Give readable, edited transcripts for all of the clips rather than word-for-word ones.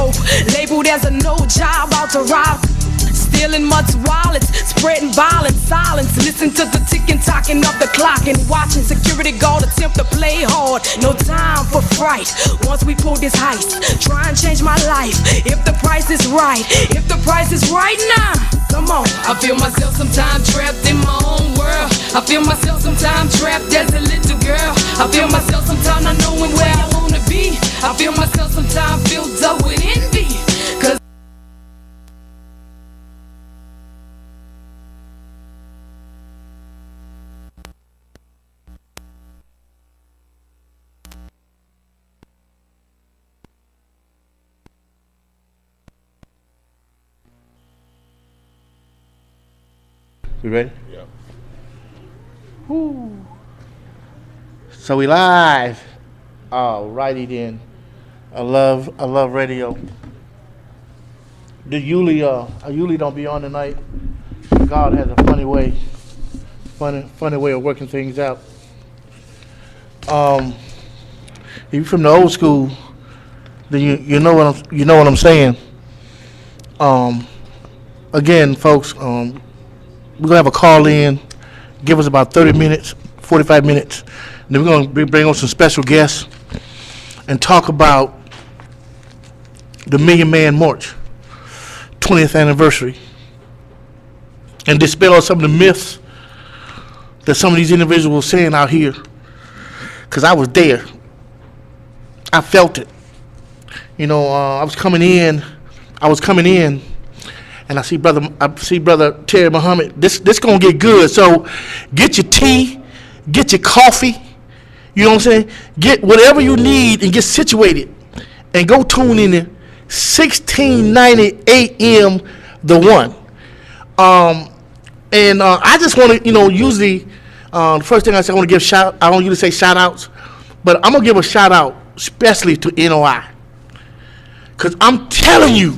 dope, labeled as a no job, out to rob. Stealing much wallets, spreading violence, silence. Listen to the ticking, talking of the clock and watching security guard attempt to play hard. No time for fright. Once we pull this heist, try and change my life. If the price is right, if the price is right now, come on. I feel myself sometimes trapped in my own world. I feel myself sometimes trapped as a little girl. I feel myself sometimes not knowing where I wanna be. I feel myself sometimes filled up with envy. Cause we ready? Yeah. Woo. So we live. Alrighty then. I love radio. I usually don't be on tonight. God has a funny way of working things out. If you're from the old school, then you know what I'm saying. Again, folks, we're gonna have a call in. Give us about 30 minutes, 45 minutes. And then we're gonna bring on some special guests and talk about the Million Man March, 20th anniversary, and dispel some of the myths that some of these individuals were saying out here. Because I was there. I felt it. I was coming in, and I see brother Terry Muhammad. This gonna get good. So get your tea, get your coffee. You know what I'm saying? Get whatever you need and get situated, and go tune in to 1690 AM The One. I just want to, usually the first thing I say, I want to give I don't usually say shout outs, but I'm gonna give a shout out especially to NOI, because I'm telling you.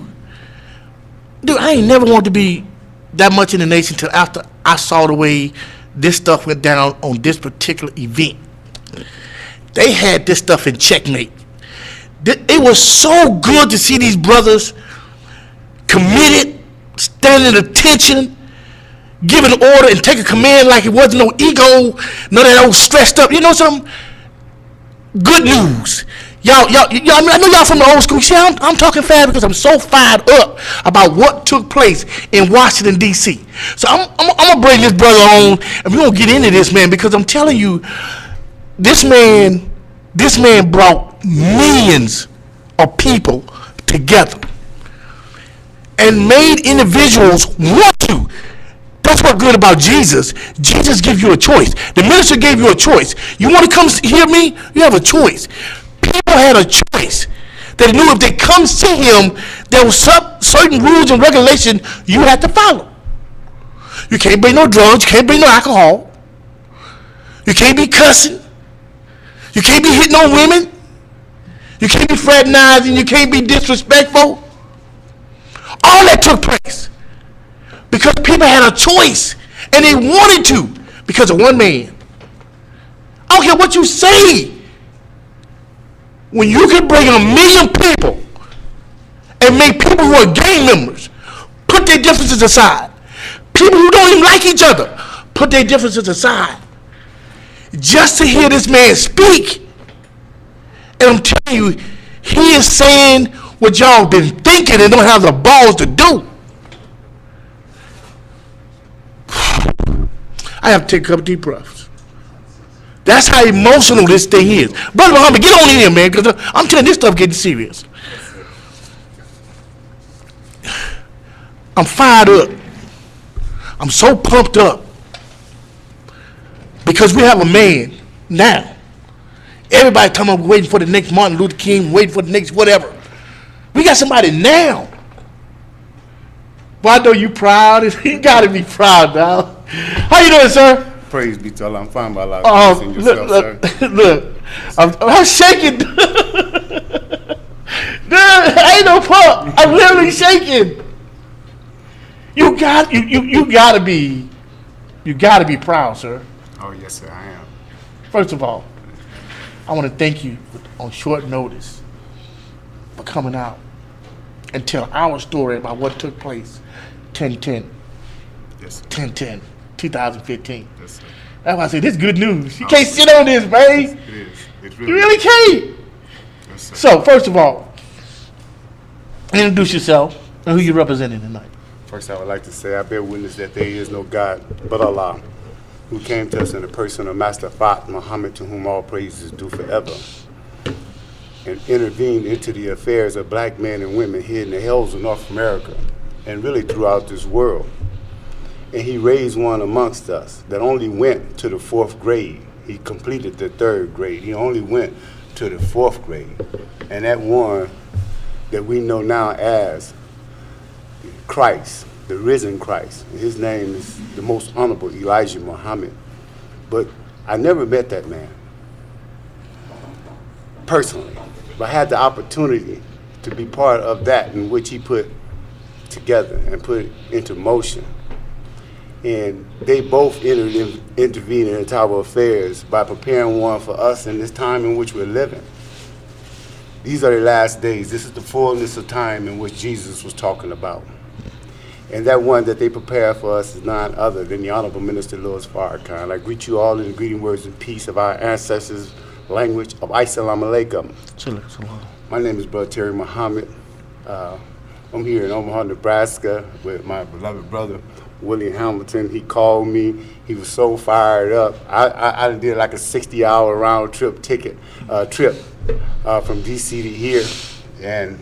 Dude, I ain't never wanted to be that much in the nation till after I saw the way this stuff went down on this particular event. They had this stuff in checkmate. It was so good to see these brothers committed, standing at attention, giving order and taking command like it wasn't no ego, none of that old stressed up. You know something? Good news. Y'all, I know y'all from the old school. See, I'm talking fast because I'm so fired up about what took place in Washington, D.C. So I'm going to bring this brother on, and we're going to get into this, man, because I'm telling you, this man brought millions of people together and made individuals want to. That's what's good about Jesus. Jesus gives you a choice. The minister gave you a choice. You want to come hear me? You have a choice. People had a choice. They knew if they come see him, there was certain rules and regulations you had to follow. You can't bring no drugs. You can't bring no alcohol. You can't be cussing. You can't be hitting on women. You can't be fraternizing. You can't be disrespectful. All that took place because people had a choice and they wanted to because of one man. I don't care what you say. When you can bring in 1 million people and make people who are gang members put their differences aside, people who don't even like each other put their differences aside, just to hear this man speak, and I'm telling you, he is saying what y'all been thinking and don't have the balls to do. I have to take a couple deep breaths. That's how emotional this thing is. Brother Muhammad, get on in here, man, because I'm telling you, this stuff getting serious. I'm fired up. I'm so pumped up because we have a man now. Everybody talking about waiting for the next Martin Luther King, waiting for the next whatever. We got somebody now. Well, I know you proud. You got to be proud, now. How you doing, sir? Praise be to Allah. I'm fine by Allah. Look, I'm shaking. Dude, ain't no pump. I'm literally shaking. You gotta be proud, sir. Oh yes, sir, I am. First of all, I want to thank you on short notice for coming out and tell our story about what took place 10-10, Yes, sir. 10-10, 2015. Yes, sir. That's why I say this is good news. You can't sit on this, man. It is. It You really really is. can't. Yes, sir. So, first of all, introduce yourself and who you representing tonight. First, I would like to say I bear witness that there is no God but Allah, who came to us in the person of Master Fat Muhammad, to whom all praise is due forever, and intervened into the affairs of black men and women here in the hills of North America and really throughout this world. And he raised one amongst us that only went to the 4th grade. He completed the 3rd grade. He only went to the 4th grade. And that one that we know now as Christ, the risen Christ. His name is the most honorable Elijah Muhammad. But I never met that man personally. But I had the opportunity to be part of that in which he put together and put into motion. And they both intervened in our affairs by preparing one for us in this time in which we're living. These are the last days. This is the fullness of time in which Jesus was talking about. And that one that they prepare for us is none other than the Honorable Minister Louis Farrakhan. I greet you all in the greeting words and peace of our ancestors' language of Assalamu alaikum. My name is Brother Terry Muhammad. I'm here in Omaha, Nebraska with my beloved brother, William Hamilton. He called me. He was so fired up. I did like a 60-hour round trip from D.C. to here. And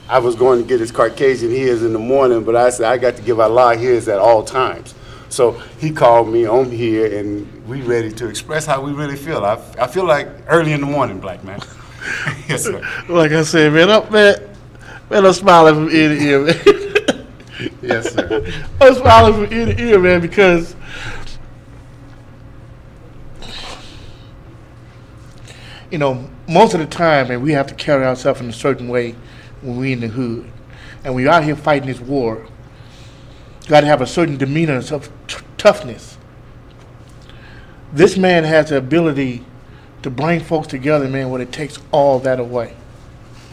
I was going to get his Caucasian his in the morning, but I said I got to give Allah his at all times. So he called me on here, and we ready to express how we really feel. I feel like early in the morning, black man. Yes, sir. Like I said, man, I'm smiling from ear to ear, man. Yes, sir. I'm smiling from ear to ear, man, because most of the time, man, we have to carry ourselves in a certain way when we in the hood. And when you're out here fighting this war, you got to have a certain demeanor of toughness. This man has the ability to bring folks together, man, when it takes all that away.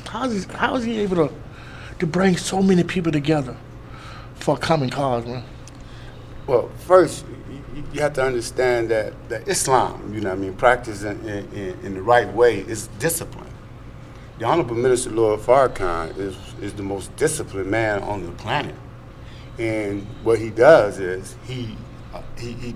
How is he able to bring so many people together for a common cause, man? Well, first, you have to understand that Islam, practiced in the right way is discipline. The Honorable Minister Louis Farrakhan is the most disciplined man on the planet. And what he does is he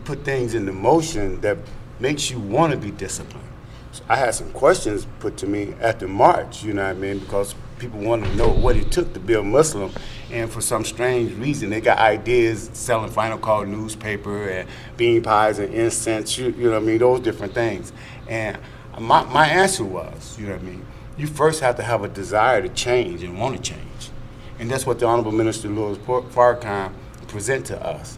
put things into motion that makes you want to be disciplined. So I had some questions put to me at the march, because people want to know what it took to be a Muslim. And for some strange reason, they got ideas selling Final Call newspaper and bean pies and incense, those different things. And my answer was, you first have to have a desire to change and want to change. And that's what the Honorable Minister Louis Farrakhan present to us,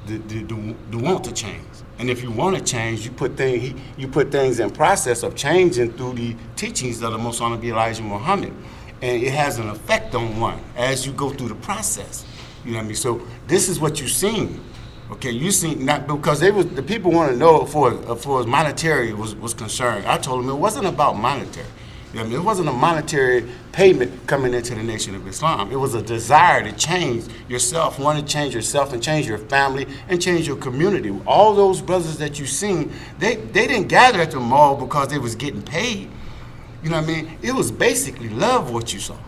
the want to change. And if you want to change, you put things in process of changing through the teachings of the Most Honorable Elijah Muhammad. And it has an effect on one as you go through the process. So this is what you've seen. Okay, you seen not because the people want to know for as monetary was concerned. I told them it wasn't about monetary. It wasn't a monetary payment coming into the Nation of Islam. It was a desire to change yourself, want to change yourself and change your family and change your community. All those brothers that you've seen, they didn't gather at the mall because they was getting paid. It was basically love what you saw.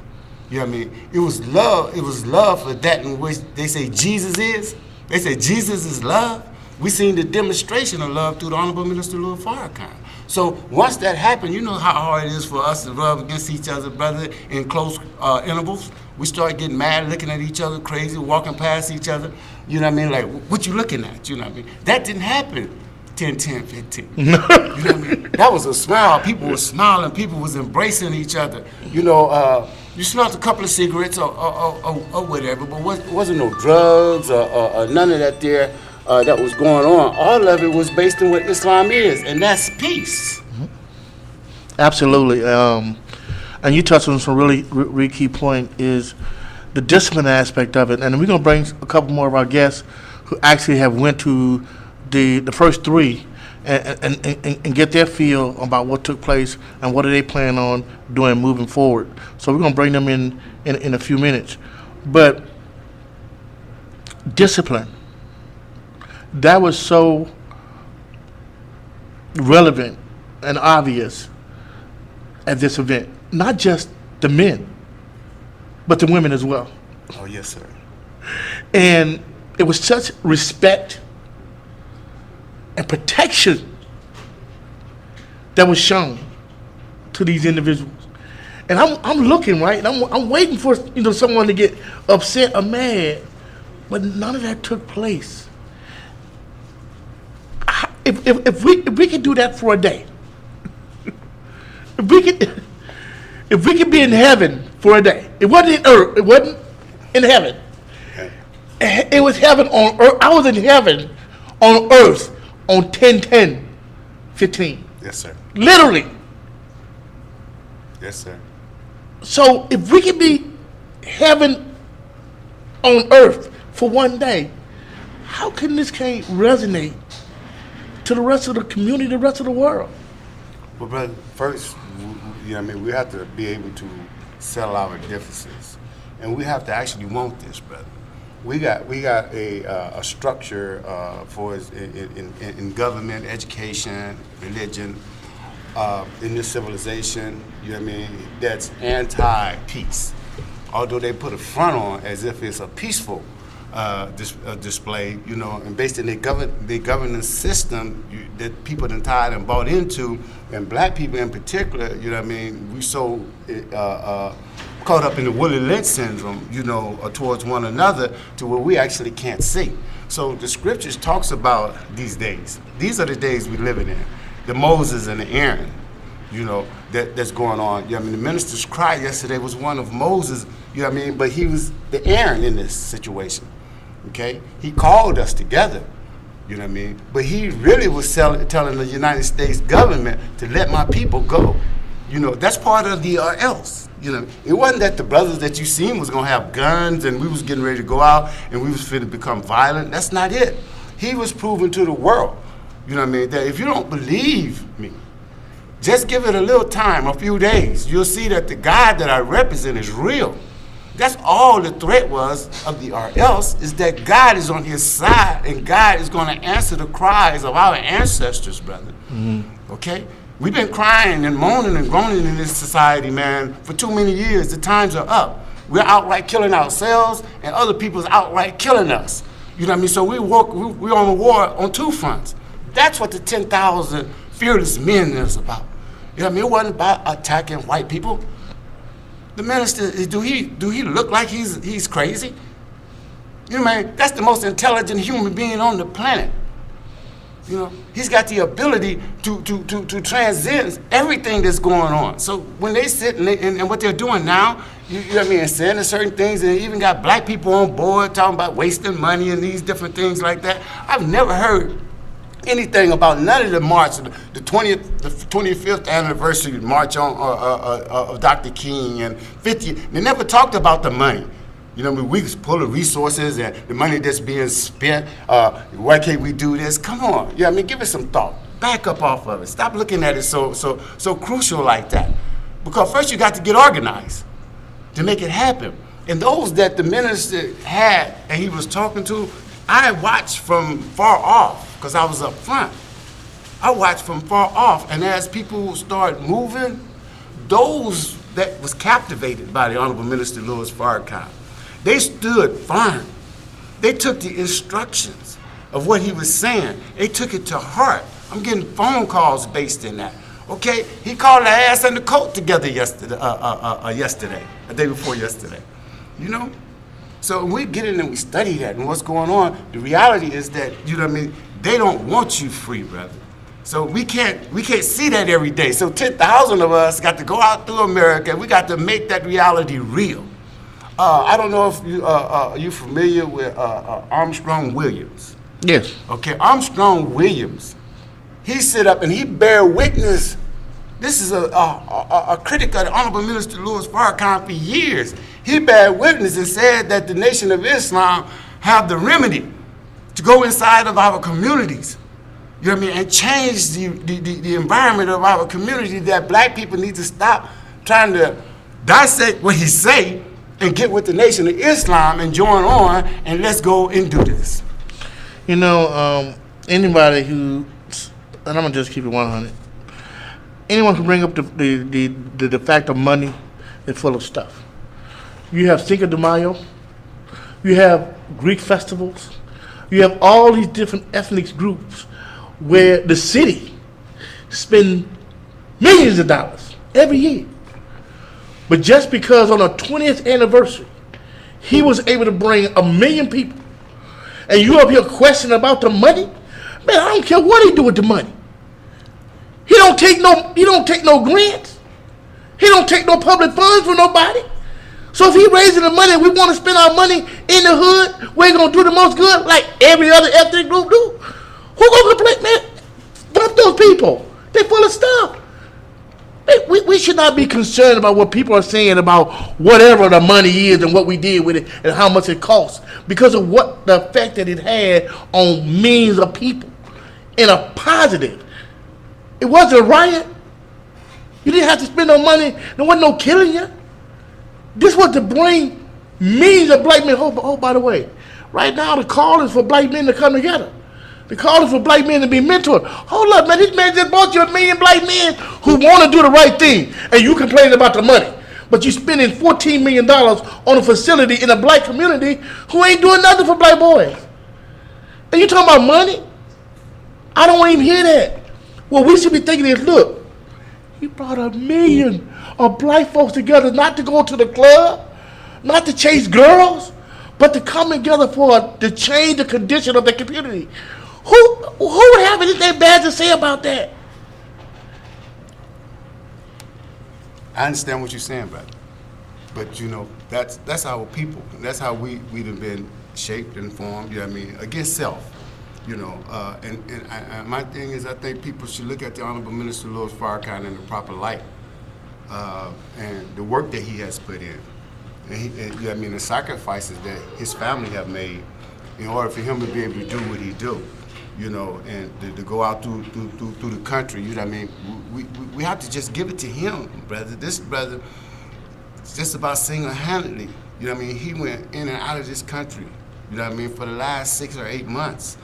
It was love for that in which they say Jesus is. They say Jesus is love. We seen the demonstration of love through the Honorable Minister Louis Farrakhan. So once that happened, you know how hard it is for us to rub against each other, brother, in close intervals. We start getting mad, looking at each other crazy, walking past each other. Like, what you looking at? That didn't happen 10, 15. That was a smile. People were smiling. People was embracing each other. You smelled a couple of cigarettes or whatever, but wasn't no drugs or none of that there. That was going on. All of it was based on what Islam is, and that's peace. Mm-hmm. Absolutely. And you touched on some really key point is the discipline aspect of it. And we're going to bring a couple more of our guests who actually have went to the first three and get their feel about what took place and what are they planning on doing moving forward. So we're going to bring them in a few minutes. But discipline, that was so relevant and obvious at this event. Not just the men, but the women as well. Oh, yes, sir. And it was such respect and protection that was shown to these individuals. And I'm looking, right, and I'm waiting for someone to get upset or mad, but none of that took place. If we could do that for a day, if we could be in heaven for a day, it wasn't in earth, it wasn't in heaven. It was heaven on earth. I was in heaven on earth on 10/10/15. Yes, sir. Literally. Yes, sir. So if we could be heaven on earth for one day, how can this can't resonate to the rest of the community, the rest of the world? Well, brother, first, we have to be able to settle our differences, and we have to actually want this, brother. We got a structure for us in government, education, religion, in this civilization, that's anti-peace. Although they put a front on as if it's a peaceful display, and based on their governance system that people done tied and bought into, and black people in particular, we so caught up in the Willie Lynch syndrome, towards one another to where we actually can't see. So the scriptures talks about these days. These are the days we're living in. The Moses and the Aaron, that's going on. The minister's cry yesterday was one of Moses, but he was the Aaron in this situation. Okay? He called us together, but he really was telling the United States government to let my people go. That's part of the or else. It wasn't that the brothers that you seen was gonna have guns and we was getting ready to go out and we was fit to become violent. That's not it. He was proving to the world, that if you don't believe me, just give it a little time, a few days. You'll see that the God that I represent is real. That's all the threat was of the or else, is that God is on his side and God is going to answer the cries of our ancestors, brother. Mm-hmm. Okay? We've been crying and moaning and groaning in this society, man, for too many years. The times are up. We're outright killing ourselves and other people's outright killing us. So we're on a war on two fronts. That's what the 10,000 fearless men is about. It wasn't about attacking white people. The minister, do he look like he's crazy? That's the most intelligent human being on the planet. He's got the ability to transcend everything that's going on. So when they sit and what they're doing now, saying certain things, and even got black people on board talking about wasting money and these different things like that. I've never heard anything about none of the march, the 25th anniversary march of Dr. King and 50. They never talked about the money. We was full of resources and the money that's being spent. Why can't we do this? Come on, give it some thought. Back up off of it. Stop looking at it so crucial like that. Because first you got to get organized to make it happen. And those that the minister had and he was talking to, I watched from far off because I was up front. I watched from far off, and as people start moving, those that was captivated by the Honorable Minister Louis Farrakhan, they stood firm. They took the instructions of what he was saying. They took it to heart. I'm getting phone calls based in that. Okay, he called the ass and the coat together yesterday, a day before yesterday. So when we get in and we study that and what's going on, the reality is that, they don't want you free, brother. So we can't see that every day. So 10,000 of us got to go out through America. We got to make that reality real. I don't know if you familiar with Armstrong Williams. Yes. Okay, Armstrong Williams, he stood up and he bear witness. This is a critic of the Honorable Minister Louis Farrakhan for years. He bear witness and said that the Nation of Islam have the remedy to go inside of our communities You know what I mean? And change the environment of our community, that black people need to stop trying to dissect what he say and get with the Nation of Islam and join on, and let's go and do this. You know, anybody who, and I'm gonna just keep it 100. Anyone who bring up the fact of money is full of stuff. You have Cinco de Mayo, you have Greek festivals, you have all these different ethnic groups where the city spend millions of dollars every year. But just because on the 20th anniversary, he was able to bring 1 million people, and you up here questioning about the money, man, I don't care what he do with the money. He don't take no grants. He don't take no public funds from nobody. So if he raising the money, we want to spend our money in the hood, we're gonna do the most good like every other ethnic group do. Who gonna complain, man? Bump those people. They full of stuff. We should not be concerned about what people are saying about whatever the money is and what we did with it and how much it costs, because of what the effect that it had on millions of people in a positive. It wasn't a riot. You didn't have to spend no money. There wasn't no killing you. This was to bring millions of black men. Oh, by the way, right now the call is for black men to come together. The call is for black men to be mentored. Hold up, man. This man just bought you 1 million black men who want to do the right thing, and you complaining about the money. But you spending $14 million on a facility in a black community who ain't doing nothing for black boys. And you talking about money? I don't even hear that. What we should be thinking is, look, he brought 1 million of black folks together, not to go to the club, not to chase girls, but to come together to change the condition of the community. Who would have anything bad to say about that? I understand what you're saying, brother. But you know, that's our people. That's how we've been shaped and formed, you know what I mean, against self. You know, and my thing is, I think people should look at the Honorable Minister Louis Farrakhan in the proper light, and the work that he has put in, and you know what I mean, the sacrifices that his family have made in order for him to be able to do what he do, you know, and to go out through the country, you know what I mean. We have to just give it to him, brother. This brother, it's just about single-handedly, you know what I mean. He went in and out of this country, you know what I mean, for the last 6 or 8 months.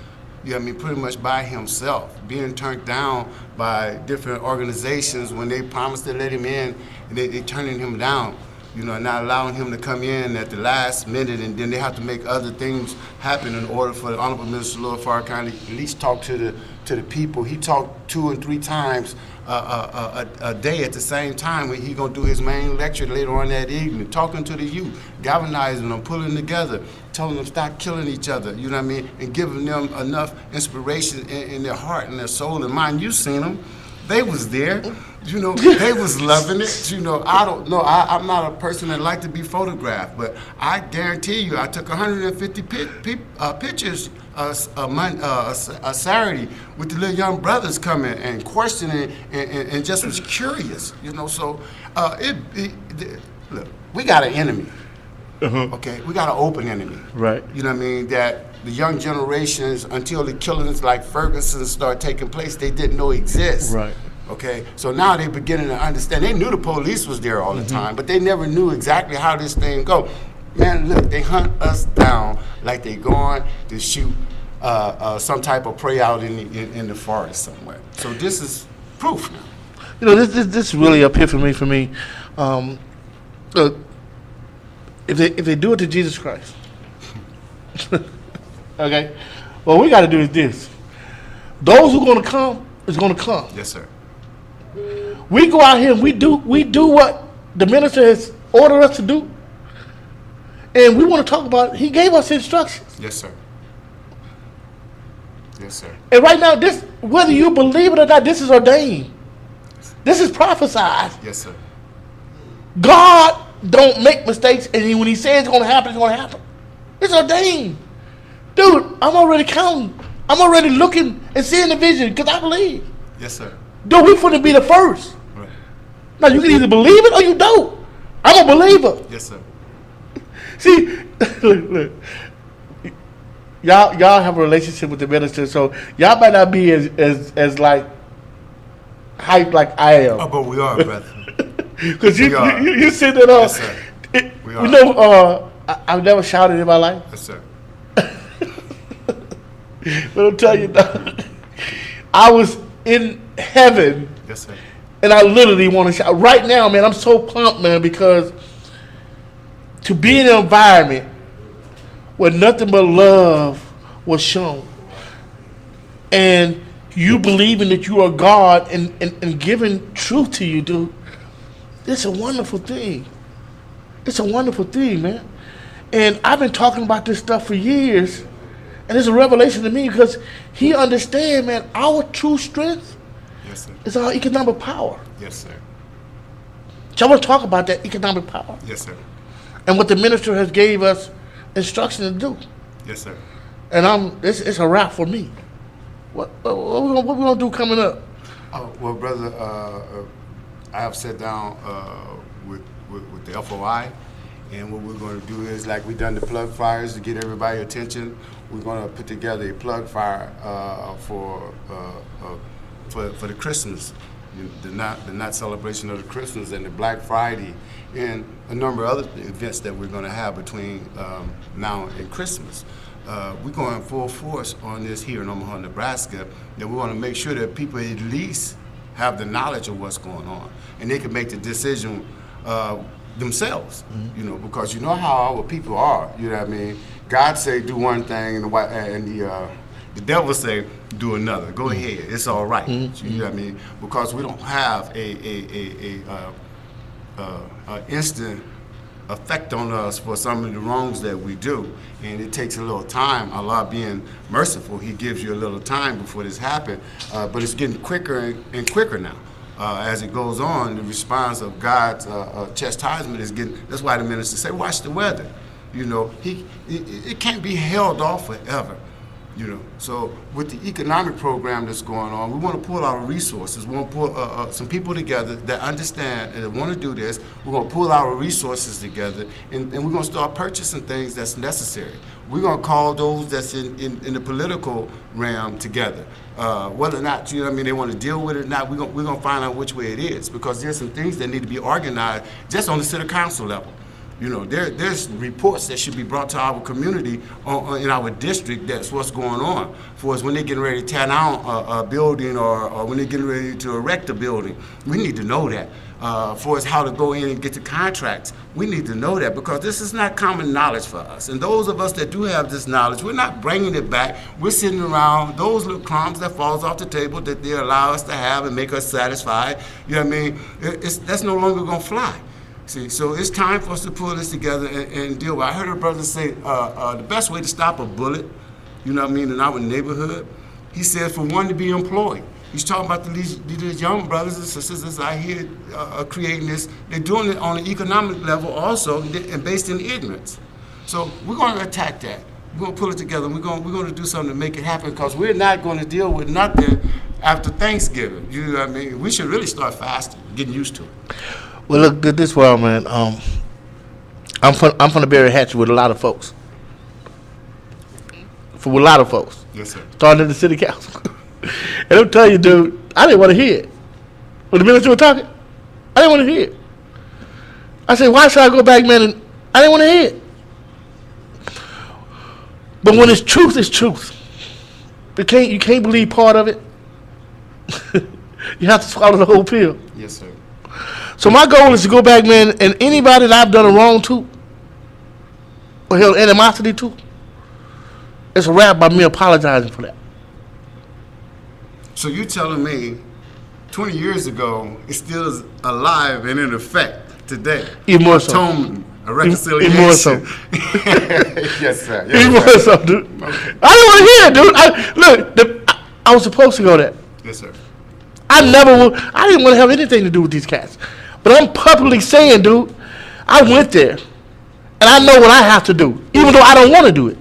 You know what I mean, pretty much by himself, being turned down by different organizations when they promised to let him in, and they turning him down, you know, not allowing him to come in at the last minute, and then they have to make other things happen in order for the Honorable Minister Louis Farrakhan to at least talk to the people. He talked 2 and 3 times a day at the same time when he gonna do his main lecture later on that evening, talking to the youth, galvanizing them, pulling together, telling them stop killing each other, you know what I mean, and giving them enough inspiration in their heart and their soul and mind. You seen them. They was there, you know, they was loving it, you know. I don't know, I'm not a person that like to be photographed, but I guarantee you I took 150 pictures a Saturday with the little young brothers coming and questioning and just was curious, you know. So look, we got an enemy, okay? We got an open enemy. Right. You know what I mean? That the young generations, until the killings like Ferguson start taking place, they didn't know exist. Right. Okay, so now they're beginning to understand. They knew the police was there all the time, but they never knew exactly how this thing go. Man, look, they hunt us down like they going to shoot some type of prey out in the forest somewhere. So this is proof now. You know, this really up here for me. Look, if they do it to Jesus Christ, okay, what we got to do is this. Those who are going to come is going to come. Yes, sir. We go out here and we do what the minister has ordered us to do, and we want to talk about it. He gave us instructions. Yes, sir. Yes, sir. And right now, this, whether you believe it or not, this is ordained. This is prophesied. Yes, sir. God don't make mistakes, and when he says it's going to happen, it's going to happen. It's ordained. Dude, I'm already counting. I'm already looking and seeing the vision because I believe. Yes, sir. Dude, we finna be the first. Right. Now, you can either believe it or you don't. I'm a believer. Yes, sir. See, look. y'all have a relationship with the minister, so y'all might not be as like hype like I am. Oh, but we are, brother. Because you sit there, Yes, sir. We are. you know, I've never shouted in my life. Yes, sir. But I'll tell you, I was in heaven, Yes, sir. and I literally want to shout. Right now, man, I'm so pumped, man, because to be in an environment where nothing but love was shown, and you believing that you are God and giving truth to you, dude, it's a wonderful thing. It's a wonderful thing, man. And I've been talking about this stuff for years, and it's a revelation to me because he understands, man, our true strength Yes, sir. is our economic power. Yes, sir. So I want to talk about that economic power Yes, sir. and what the minister has gave us instruction to do. Yes, sir. And it's a wrap for me. What we gonna do coming up? Oh, well, brother, I have sat down with the FOI, and what we're going to do is, like we done the plug fires to get everybody attention. We're going to put together a plug fire for the Christmas, the not celebration of the Christmas and the Black Friday, and a number of other events that we're going to have between now and Christmas. We're going full force on this here in Omaha, Nebraska, that we want to make sure that people at least have the knowledge of what's going on, and they can make the decision themselves, you know, because you know how our people are, you know what I mean? God say do one thing, and the devil say do another. Go ahead, it's all right. You know what I mean? Because we don't have a instant effect on us for some of the wrongs that we do, and it takes a little time. Allah being merciful, He gives you a little time before this happens, but it's getting quicker and quicker now. As it goes on, the response of God's chastisement is getting. That's why the minister say, "Watch the weather." You know, it can't be held off forever. You know, so with the economic program that's going on, we want to pull our resources. We want to pull some people together that understand and that want to do this. We're going to pull our resources together, and we're going to start purchasing things that's necessary. We're going to call those that's in the political realm together. Whether or not, you know what I mean, they want to deal with it or not, we're going to find out which way it is, because there's some things that need to be organized just on the city council level. You know, there's reports that should be brought to our community in our district. That's what's going on for us when they're getting ready to tear down a building or when they're getting ready to erect a building. We need to know that. For us how to go in and get the contracts, we need to know that, because this is not common knowledge for us. And those of us that do have this knowledge, we're not bringing it back. We're sitting around those little crumbs that falls off the table that they allow us to have and make us satisfied. You know what I mean? That's no longer going to fly. See, so it's time for us to pull this together and deal with it. I heard a brother say the best way to stop a bullet, you know what I mean, in our neighborhood, he says for one to be employed. He's talking about these young brothers and sisters out here creating this. They're doing it on an economic level also, and based in ignorance. So we're going to attack that. We're going to pull it together. We're going to do something to make it happen, because we're not going to deal with nothing after Thanksgiving. You know what I mean? We should really start fasting, getting used to it. Well, look, this world, man. I'm from the Berry Hatchet with a lot of folks. For a lot of folks. Yes, sir. Starting in the city council. And I'm telling you, dude, I didn't want to hear it. When the minister was talking, I didn't want to hear it. I said, why should I go back, man? And I didn't want to hear it. But when it's truth, it's truth. You can't believe part of it. You have to swallow the whole pill. Yes, sir. So my goal is to go back, man, and anybody that I've done a wrong to, or held animosity to, it's a wrap by me apologizing for that. So you're telling me 20 years ago, it still is alive and in effect today? Even more so. Atonement, a reconciliation. Even more so. Yes, sir. Even Yes, more sir. so, dude. I didn't want to hear it, dude. I was supposed to go there. Yes, sir. I didn't want to have anything to do with these cats. But I'm publicly saying, dude, I went there, and I know what I have to do, even though I don't want to do it.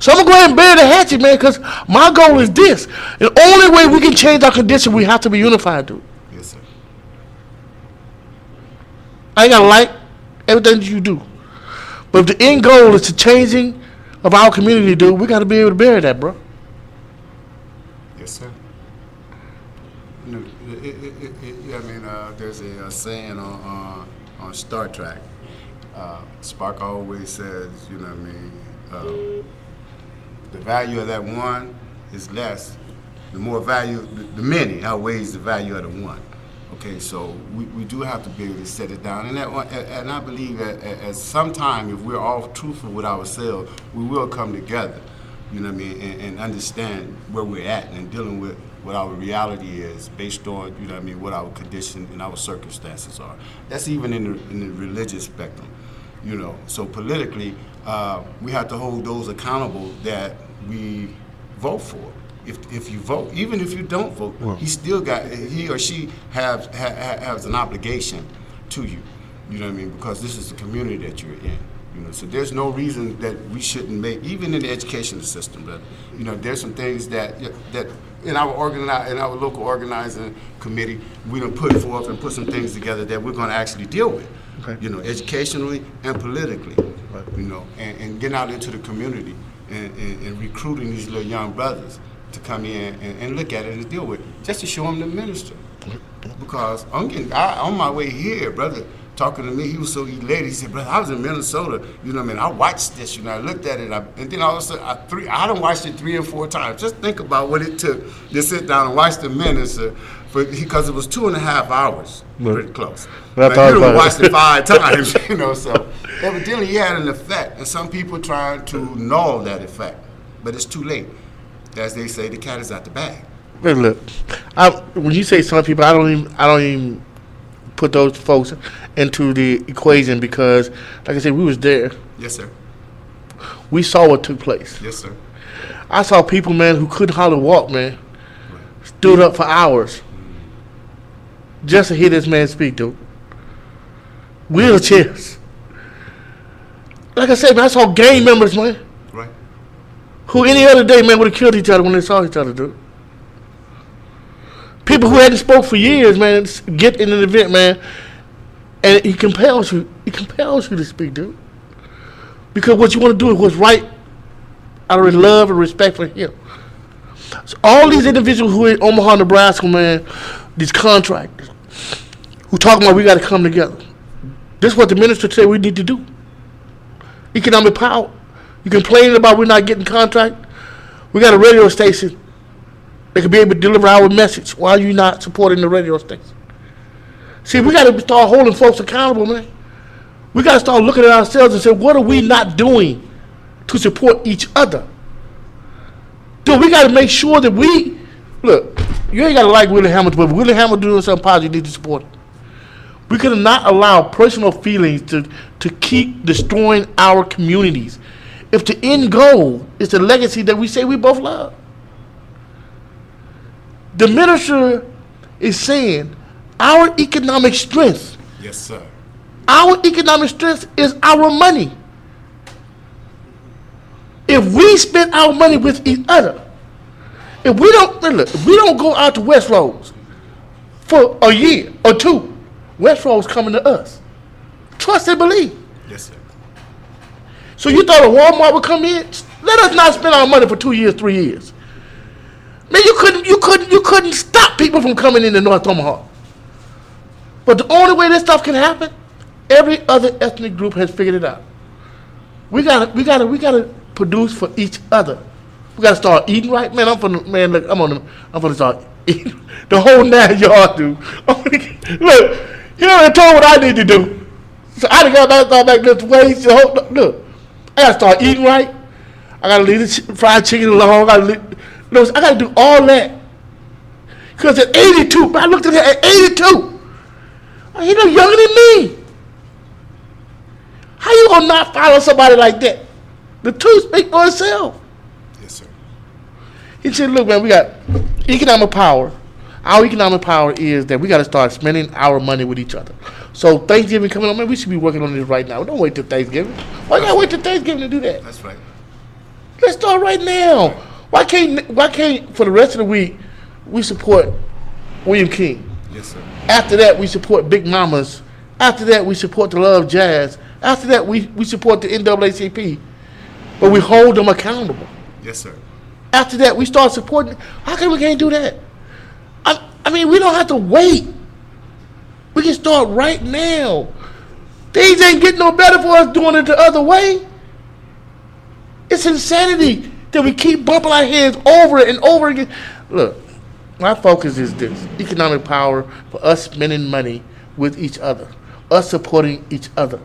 So I'm going to go ahead and bury the hatchet, man, because my goal is this. The only way we can change our condition, we have to be unified, dude. Yes, sir. I ain't got to like everything that you do. But if the end goal is to changing of our community do, we got to be able to bury that, bro. Yes, sir. You know, I mean, there's a saying on Star Trek. Spock always says, you know what I mean, the value of that one is less. The more value, the many outweighs the value of the one. Okay, so we do have to be able to set it down. And I believe that at some time, if we're all truthful with ourselves, we will come together, you know what I mean, and understand where we're at and dealing with what our reality is based on, you know what I mean, what our condition and our circumstances are. That's even in the religious spectrum, you know. So politically, we have to hold those accountable that we vote for. If you vote, even if you don't vote, he or she has an obligation to you. You know what I mean? Because this is the community that you're in. You know, so there's no reason that we shouldn't make, even in the educational system, but you know, there's some things that in our local organizing committee, we done put forth and put some things together that we're going to actually deal with. Okay. You know, educationally and politically. Right. You know, and getting out into the community and recruiting these little young brothers to come in and look at it and deal with it, just to show them the minister. Because on my way here, brother, talking to me, he was so elated. He said, brother, I was in Minnesota, you know what I mean? I watched this, you know, I looked at it, and then all of a sudden, I done watched it 3 or 4 times. Just think about what it took to sit down and watch the minister, because it was 2.5 hours, pretty close. Like, you done watched it 5 times, you know, so evidently he had an effect, and some people trying to null that effect, but it's too late. As they say, the cat is out the bag. Hey, look, when you say some people, I don't even put those folks into the equation because, like I said, we was there. Yes, sir. We saw what took place. Yes, sir. I saw people, man, who couldn't hardly walk, man, stood up for hours just to hear this man speak, dude. Wheelchairs. Like I said, man, I saw gang members, man. Right. Who any other day, man, would have killed each other when they saw each other, dude. People who hadn't spoke for years, man, get in an event, man, and he compels you. He compels you to speak, dude. Because what you want to do is what's right out of love and respect for him. So all these individuals who are in Omaha, Nebraska, man, these contractors, who talking about we got to come together. This is what the minister said we need to do. Economic power. You complaining about we're not getting contract? We got a radio station that could be able to deliver our message. Why are you not supporting the radio station? See, we got to start holding folks accountable, man. We got to start looking at ourselves and say, what are we not doing to support each other? Dude, we got to make sure that look, you ain't got to like Willie Hamilton, but if Willie Hamilton doing something positive, you need to support it. We could not allow personal feelings to keep destroying our communities. If the end goal is the legacy that we say we both love. The minister is saying our economic strength. Yes, sir. Our economic strength is our money. If we spend our money with each other, if we don't go out to Westroads for a year or 2, Westroads coming to us. Trust and believe. Yes, sir. So you thought a Walmart would come in? Let us not spend our money for 2 years, 3 years. Man, you couldn't stop people from coming into North Omaha. But the only way this stuff can happen, every other ethnic group has figured it out. We gotta produce for each other. We gotta start eating right. Man, I'm gonna start eating the whole 9 yards, dude. Look, you already told what I need to do. So I gotta start back this way. Look, I gotta start eating right. I gotta leave the fried chicken alone. I gotta do all that. Because at 82, I looked at him at 82. He no younger than me. How you gonna not follow somebody like that? The truth speaks for itself. Yes, sir. He said, look, man, we got economic power. Our economic power is that we got to start spending our money with each other. So Thanksgiving coming on, man, we should be working on this right now. Don't wait till Thanksgiving. Why gotta wait till Thanksgiving to do that? That's right. Let's start right now. Why can't for the rest of the week we support William King? Yes, sir. After that, we support Big Mamas. After that, we support the Love Jazz. After that, we support the NAACP. but we hold them accountable. Yes, sir. After that, we start supporting. How come we can't do that? I mean, we don't have to wait. We can start right now. Things ain't getting no better for us doing it the other way. It's insanity that we keep bumping our heads over and over again. Look, my focus is this: economic power for us spending money with each other, us supporting each other.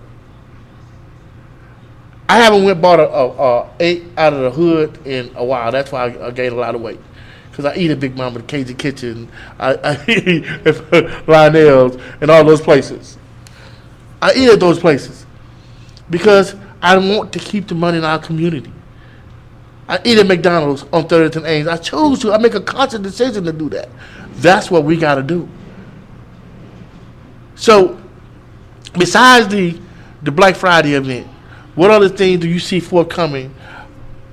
I haven't went bought a 8 out of the hood in a while. That's why I gained a lot of weight. Because I eat at Big Mama, the Cajun Kitchen, I eat at Lionel's and all those places. I eat at those places because I want to keep the money in our community. I eat at McDonald's on 30th and Ames. I choose to. I make a conscious decision to do that. That's what we got to do. So, besides the Black Friday event, what other things do you see forthcoming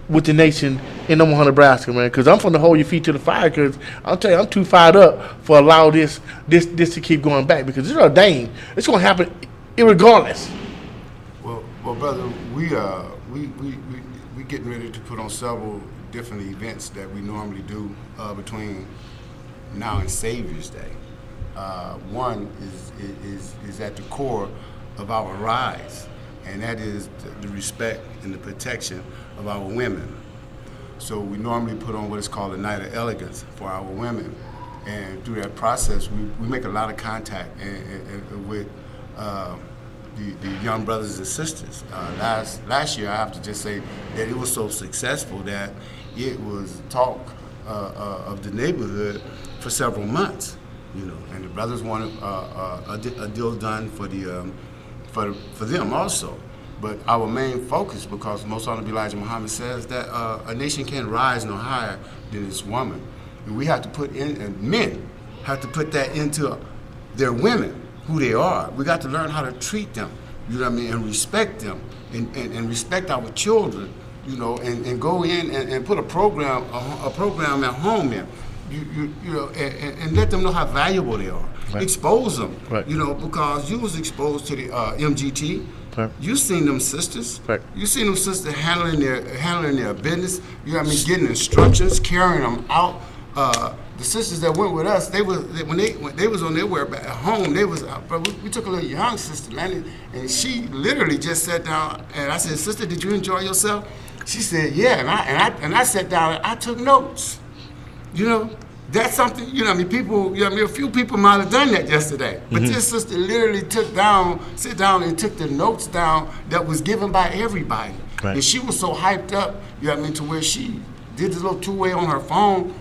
with the nation in Omaha, Nebraska, man? Because I'm from the hold your feet to the fire. Because I'll tell you, I'm too fired up for allow this to keep going back. Because it's ordained. It's going to happen irregardless. Well, brother, we getting ready to put on several different events that we normally do between now and Savior's Day. One is at the core of our rise, and that is the respect and the protection of our women. So we normally put on what is called a night of elegance for our women, and through that process, we make a lot of contact with the young brothers and sisters. Last year, I have to just say that it was so successful that it was talk of the neighborhood for several months, you know, and the brothers wanted a deal done for them also. But our main focus, because Most Honorable Elijah Muhammad says that a nation can't rise no higher than its woman. And we have to put in, and men have to put that into their women, who they are. We got to learn how to treat them, you know what I mean, and respect them, and respect our children, you know, and go in and put a program at home in. You know, and let them know how valuable they are. Right. Expose them, right. You know, because you was exposed to the MGT. Right. You seen them sisters. Right. You seen them sisters handling their business. You know what I mean, getting instructions, carrying them out. The sisters that went with us, when they was on their way back at home, we took a little young sister, man, and she literally just sat down, and I said, "Sister, did you enjoy yourself?" She said, "Yeah," and I sat down and I took notes. You know, that's something, you know, I mean, people, you know, I mean, a few people might have done that yesterday, but this sister literally sit down and took the notes down that was given by everybody. Right. And she was so hyped up, you know what I mean, to where she did this little two-way on her phone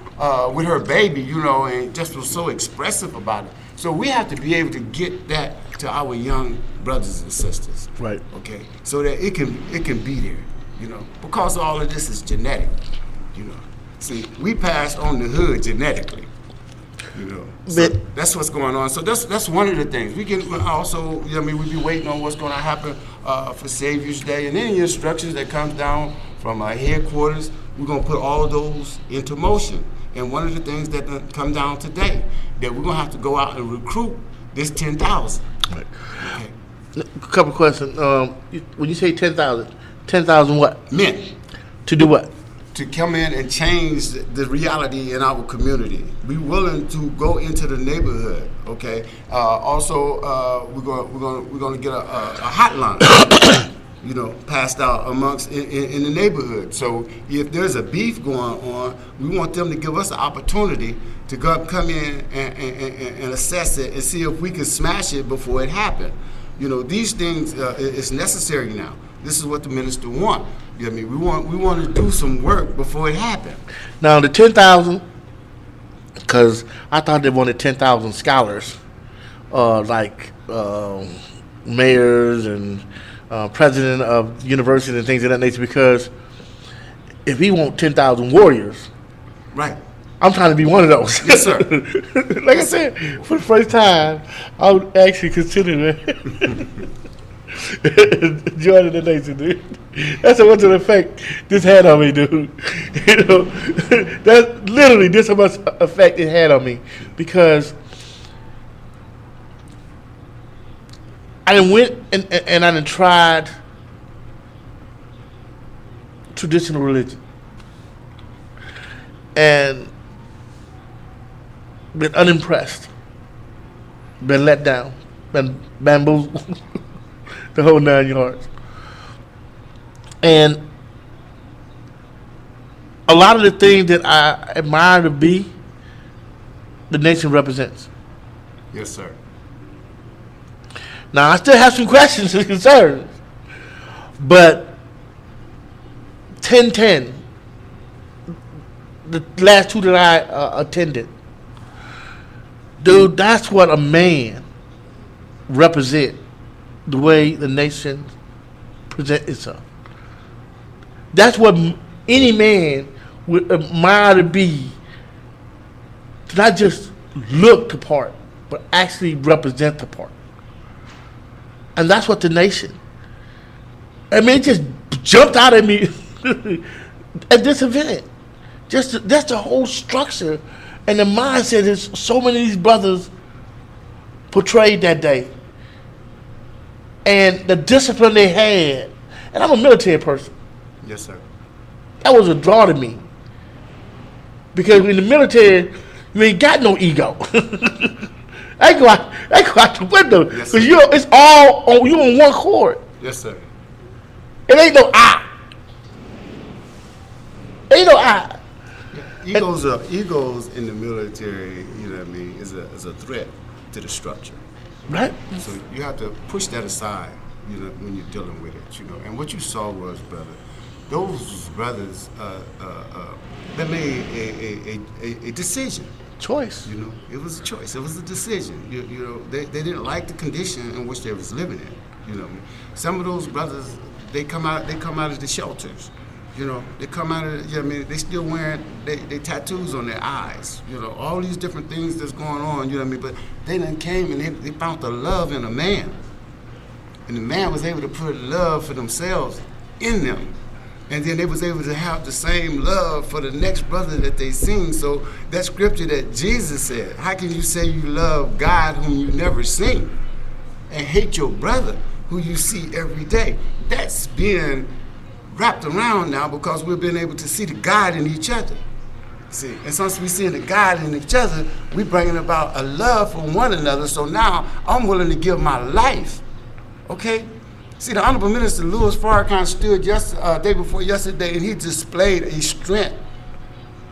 with her baby, you know, and just was so expressive about it. So we have to be able to get that to our young brothers and sisters. Right. Okay, so that it can be there, you know, because all of this is genetic, you know. See, we passed on the hood genetically, you know. So that's what's going on. So that's one of the things. We can also, you know, I mean, we be waiting on what's going to happen for Savior's Day, and any instructions that comes down from our headquarters, we're going to put all of those into motion. And one of the things that come down today, that we're going to have to go out and recruit this 10,000. Right. Okay. A couple questions. When you say 10,000, 10,000 what? Men. To do what? To come in and change the reality in our community. Be willing to go into the neighborhood. Okay. Also, we're going to get a hotline, you know, passed out amongst in the neighborhood. So if there's a beef going on, we want them to give us an opportunity to come in and assess it and see if we can smash it before it happens. You know, these things it's necessary now. This is what the minister want. You know what I mean? We want to do some work before it happens. Now the 10,000, because I thought they wanted 10,000 scholars, like mayors and president of universities and things of that nature. Because if he want 10,000 warriors, right? I'm trying to be one of those. Yes, sir. Like I said, for the first time, I would actually consider joining the nation, dude. That's what an effect this had on me, dude. You know, that's literally this how much effect it had on me, because I done went and I done tried traditional religion and been unimpressed, been let down, been bamboozled, the whole 9 yards. And a lot of the things that I admire to be, the nation represents. Yes, sir. Now, I still have some questions and concerns, but 10-10, the last two that I attended, dude, that's what a man represent, the way the nation present itself. That's what any man would admire to be, to not just look the part, but actually represent the part. And that's what the nation. I mean, it just jumped out at me at this event. Just that's the whole structure and the mindset is so many of these brothers portrayed that day. And the discipline they had. And I'm a military person. Yes, sir. That was a draw to me. Because in the military, you ain't got no ego. I go out the window because Yes, it's all on you on one chord. Yes, sir. It ain't no I. Ain't no I. Egos in the military, you know what I mean, is a threat to the structure. Right? So you have to push that aside, you know, when you're dealing with it, you know. And what you saw was, brother, those brothers they made a decision. Choice. You know, it was a choice. It was a decision. You know, they didn't like the condition in which they was living in. You know, some of those brothers they come out of the shelters. You know, they come out of. You know, I mean, they still wearing they tattoos on their eyes. You know, all these different things that's going on. You know what I mean? But they done came and they found the love in a man, and the man was able to put love for themselves in them. And then they was able to have the same love for the next brother that they seen. So that scripture that Jesus said, how can you say you love God whom you never seen and hate your brother who you see every day? That's being wrapped around now because we've been able to see the God in each other. See, and since we see the God in each other, we bringing about a love for one another. So now I'm willing to give my life, okay? See, the Honorable Minister Louis Farrakhan stood day before yesterday, and he displayed a strength,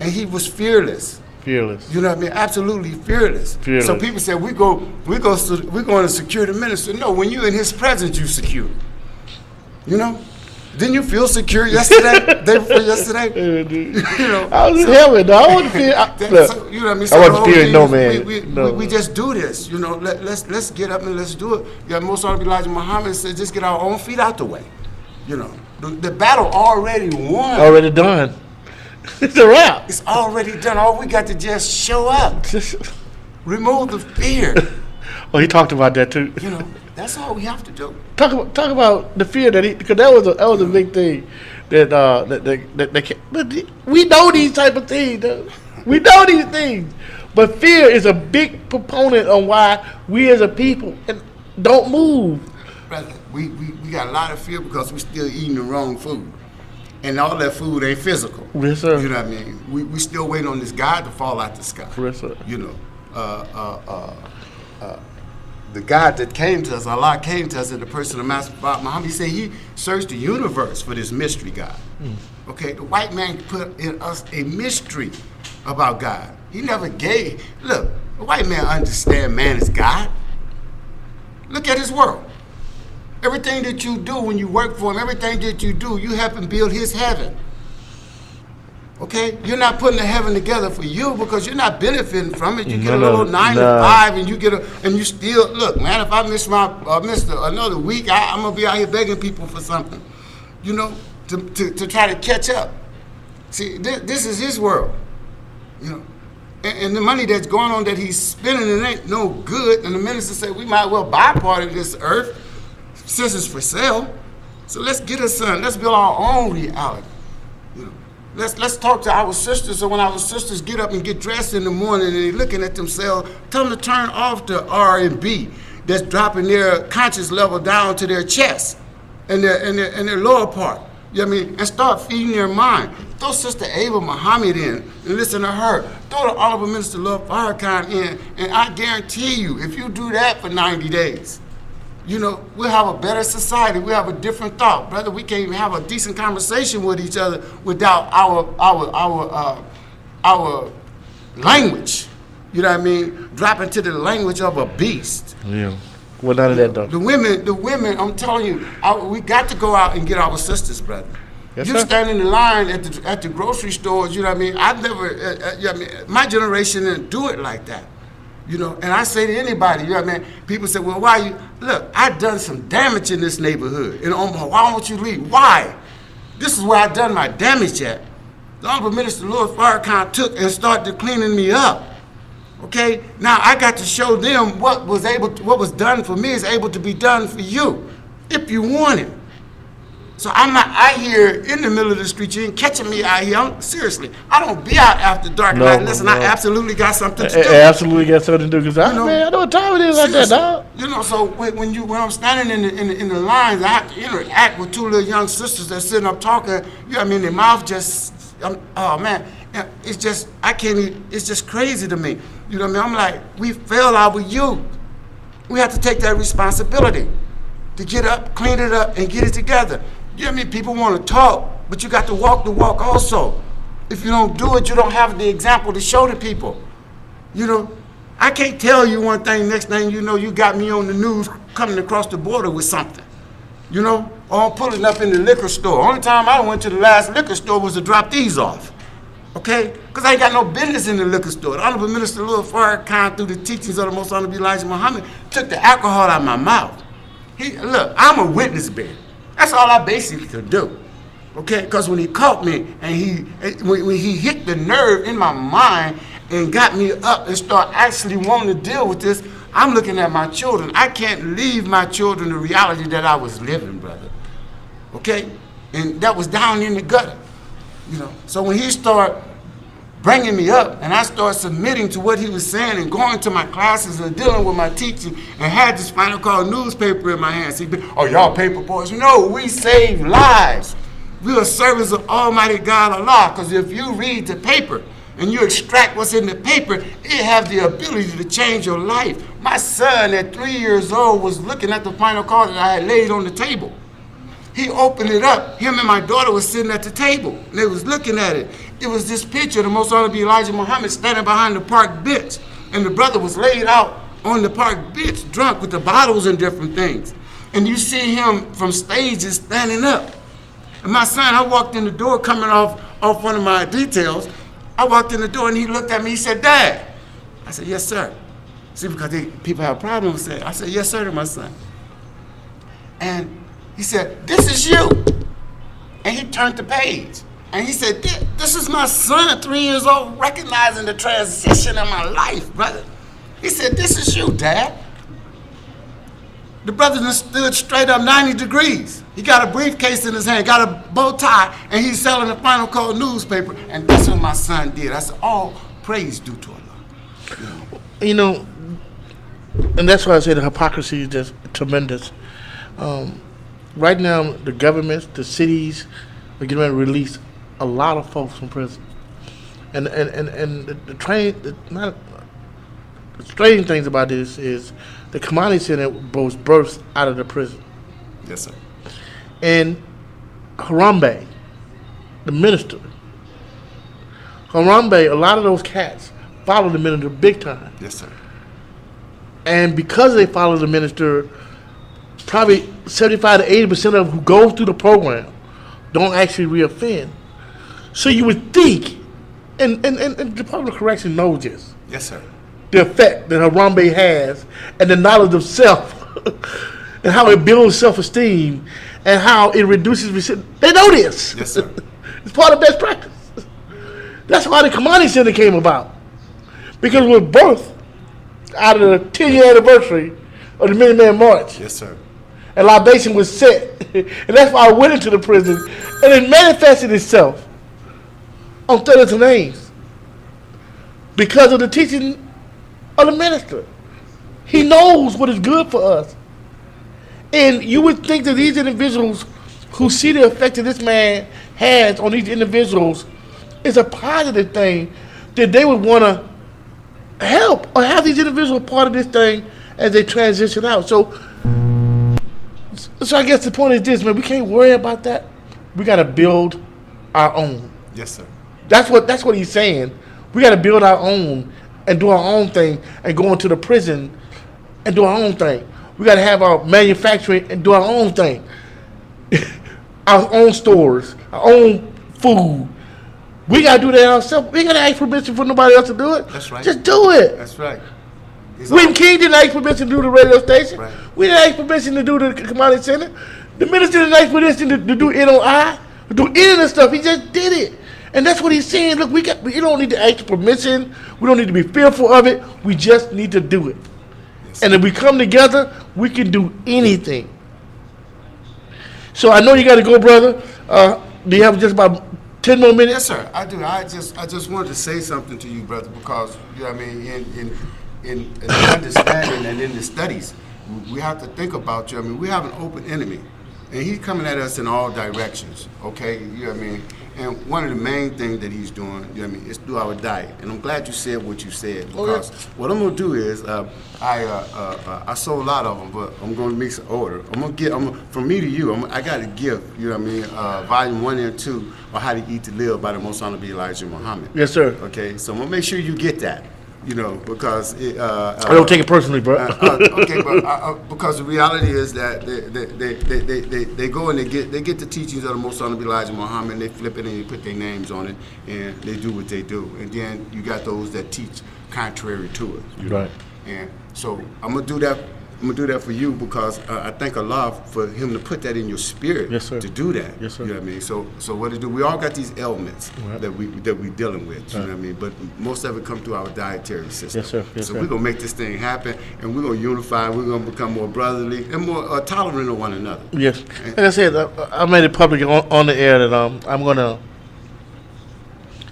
and he was fearless. Fearless. You know what I mean? Absolutely fearless. Fearless. So people say we're going to secure the minister. No, when you're in his presence, you secure. You know? Didn't you feel secure yesterday? Day before yesterday? You know, I was in heaven, though. I wasn't fearing. So, you know what I mean? I So wasn't fearing no man. We just do this. You know, let's get up and let's do it. Yeah, most Honorable Elijah Muhammad said, just get our own feet out the way. You know, the battle already won. Already done. It's a wrap. It's already done. All we got to just show up. Remove the fear. Oh, he talked about that too. You know, that's all we have to do. Talk about the fear that because that was a big thing that but we know these type of things. Though. We know these things, but fear is a big proponent on why we as a people don't move. Brother, we got a lot of fear because we still eating the wrong food, and all that food ain't physical. Yes, sir. You know what I mean? We still waiting on this God to fall out the sky. Yes, sir. You know, the God that came to us, Allah came to us in the person of Master Muhammad. He said he searched the universe for this mystery God. Okay, the white man put in us a mystery about God. He never gave. Look, the white man understand man is God. Look at his world. Everything that you do when you work for him, everything that you do, you help him build his heaven. Okay, you're not putting the heaven together for you because you're not benefiting from it. You get a little 9 to 5, and you still look, man. If I miss another week, I'm gonna be out here begging people for something, you know, to try to catch up. See, this is his world, you know, and the money that's going on that he's spending, it ain't no good. And the minister said we might well buy part of this earth since it's for sale. So let's get us some. Let's build our own reality. Let's talk to our sisters, so when our sisters get up and get dressed in the morning and they're looking at themselves, tell them to turn off the R&B that's dropping their conscious level down to their chest and their lower part. You know what I mean? And start feeding their mind. Throw Sister Ava Muhammad in and listen to her. Throw the Honorable Minister Love Farrakhan in, and I guarantee you, if you do that for 90 days, you know, we'll have a better society. We'll have a different thought. Brother, we can't even have a decent conversation with each other without our language. You know what I mean? Dropping to the language of a beast. Yeah. Well, none of that, though. The women, I'm telling you, we got to go out and get our sisters, brother. Yes, You sir. stand in the line at the grocery stores, you know what I mean? I've never, you know what I mean? My generation didn't do it like that. You know, and I say to anybody, you know what I mean? People say, well, why you? Look, I've done some damage in this neighborhood in Omaha. Why don't you leave? Why? This is where I've done my damage at. The Honorable Minister Louis Farrakhan took and started cleaning me up. Okay? Now I got to show them what was done for me is able to be done for you, if you want it. So I'm not out here in the middle of the street. You ain't catching me out here. Seriously, I don't be out after dark. No, Like, listen, no. I absolutely got something to do. Absolutely got something to do, because You know, man, I know what time it is like that, Seriously. dog. You know, so when I'm standing in the lines, I have to interact with two little young sisters that's sitting up talking. You know what I mean? Their mouth just, oh man, it's just, I can't even, it's just crazy to me. You know what I mean? I'm like, we failed our youth. We have to take that responsibility to get up, clean it up, and get it together. You know what I mean? People want to talk, but you got to walk the walk also. If you don't do it, you don't have the example to show the people. You know, I can't tell you one thing, next thing you know, you got me on the news coming across the border with something. You know, or I'm pulling up in the liquor store. Only time I went to the last liquor store was to drop these off. Okay? Because I ain't got no business in the liquor store. The Honorable Minister Louis Farrakhan, through the teachings of the Most Honorable Elijah Muhammad, took the alcohol out of my mouth. Look, I'm a witness bearer. That's all I basically could do. Okay? Because when he caught me and when he hit the nerve in my mind and got me up and start actually wanting to deal with this, I'm looking at my children. I can't leave my children the reality that I was living, brother. Okay? And that was down in the gutter. You know, so when he started bringing me up and I started submitting to what he was saying and going to my classes and dealing with my teaching and had this Final Call newspaper in my hands. Oh, y'all paper boys. No, we save lives. We are servants of Almighty God Allah, because if you read the paper and you extract what's in the paper, it has the ability to change your life. My son at 3 years old was looking at the Final Call that I had laid on the table. He opened it up. Him and my daughter was sitting at the table, and they was looking at it. It was this picture of the Most Honorable Elijah Muhammad standing behind the park bench, and the brother was laid out on the park bench, drunk with the bottles and different things. And you see him from stages standing up. And my son, I walked in the door coming off one of my details. I walked in the door, and he looked at me. He said, "Dad." I said, "Yes, sir." See, because people have problems with that. I said, "Yes, sir," to my son. And he said, "This is you." And he turned the page. And he said, "This is my son at 3 years old, recognizing the transition in my life, brother." He said, "This is you, Dad." The brother just stood straight up 90 degrees. He got a briefcase in his hand, got a bow tie, and he's selling the Final Call newspaper. And that's what my son did. I said, all praise due to Allah. You know, and that's why I say the hypocrisy is just tremendous. Right now, the governments, the cities, are getting ready to release a lot of folks from prison. And the strange things about this is the Kamani Center was birthed out of the prison. Yes, sir. And Harambe, the minister, Harambe, a lot of those cats follow the minister big time. Yes, sir. And because they follow the minister, probably 75 to 80% of them who go through the program don't actually reoffend. So you would think, and the Department of Correction knows this, Yes, sir. the effect that Harambe has and the knowledge of self and how it builds self-esteem and how it reduces recidivism. They know this. Yes, sir. It's part of best practice. That's why the Kamani Center came about. Because it was birthed out of the 10-year anniversary of the Minuteman March. Yes, sir. And libation was set. And that's why I went into the prison. And it manifested itself on 32 names because of the teaching of the minister. He knows what is good for us. And you would think that these individuals who see the effect that this man has on these individuals is a positive thing, that they would want to help or have these individuals part of this thing as they transition out. So I guess the point is this, man, we can't worry about that. We got to build our own. Yes, sir. That's what he's saying. We got to build our own and do our own thing and go into the prison and do our own thing. We got to have our manufacturing and do our own thing. Our own stores, our own food. We got to do that ourselves. We got to ask permission for nobody else to do it. That's right. Just do it. That's right. William King didn't ask permission to do the radio station. Right. We didn't ask permission to do the commodity center. The minister didn't ask permission to do NOI, to do any of the stuff. He just did it. And that's what he's saying. Look, we don't need to ask permission. We don't need to be fearful of it. We just need to do it. Yes, and if we come together, we can do anything. So I know you got to go, brother. Do you have just about 10 more minutes? Yes, sir. I do. I just wanted to say something to you, brother, because you know what I mean, in the understanding and in the studies, we have to think about you. I mean, we have an open enemy, and he's coming at us in all directions. Okay, you know what I mean. And one of the main things that he's doing, you know what I mean, is through our diet. And I'm glad you said what you said, because what I'm gonna do is, I sold a lot of them, but I'm gonna mix an order. From me to you, I got a gift, you know what I mean, volume 1 and 2 on How to Eat to Live by the Most Honorable Elijah Muhammad. Yes, sir. Okay, so I'm gonna make sure you get that. You know, because I don't take it personally, bro. Okay, but because the reality is that they go and they get the teachings of the Most Honorable Elijah Muhammad, and they flip it and they put their names on it, and they do what they do. And then you got those that teach contrary to it. You're right. And so I'm gonna do that. I'm gonna do that for you, because I thank Allah for Him to put that in your spirit. Yes, sir. To do that. Yes, sir. You know what I mean? So what to do? We all got these ailments Right. that we dealing with. You know what I mean? But most of it come through our dietary system. Yes, sir. Yes, so sir. we're gonna make this thing happen, and we're gonna unify. We're gonna become more brotherly and more tolerant of one another. Yes. Like I said, I made it public on the air that I'm gonna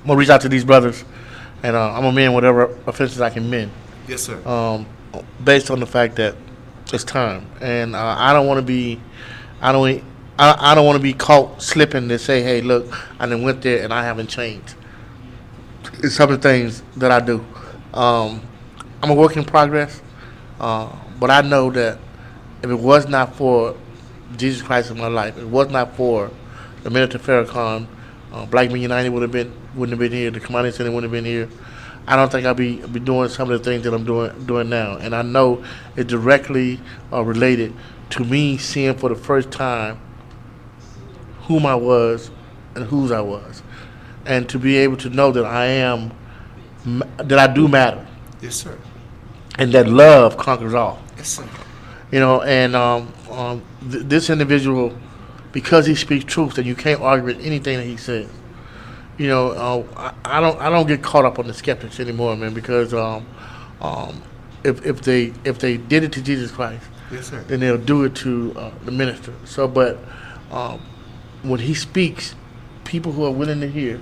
reach out to these brothers, and I'm gonna mend whatever offenses I can mend. Yes, sir. Based on the fact that it's time, and I don't want to be, I don't want to be caught slipping to say, hey, look, I done went there and I haven't changed. It's some of the things that I do. I'm a work in progress, but I know that if it was not for Jesus Christ in my life, if it was not for the Minister Farrakhan, Black Men United wouldn't have been here. The Commodity Center wouldn't have been here. I don't think I'll be doing some of the things that I'm doing now. And I know it's directly related to me seeing for the first time whom I was and whose I was. And to be able to know that that I do matter. Yes, sir. And that love conquers all. Yes, sir. You know, and this individual, because he speaks truth, and you can't argue with anything that he says. You know, I don't get caught up on the skeptics anymore, man, because if they did it to Jesus Christ, yes, sir, then they'll do it to the minister. So, but when he speaks, people who are willing to hear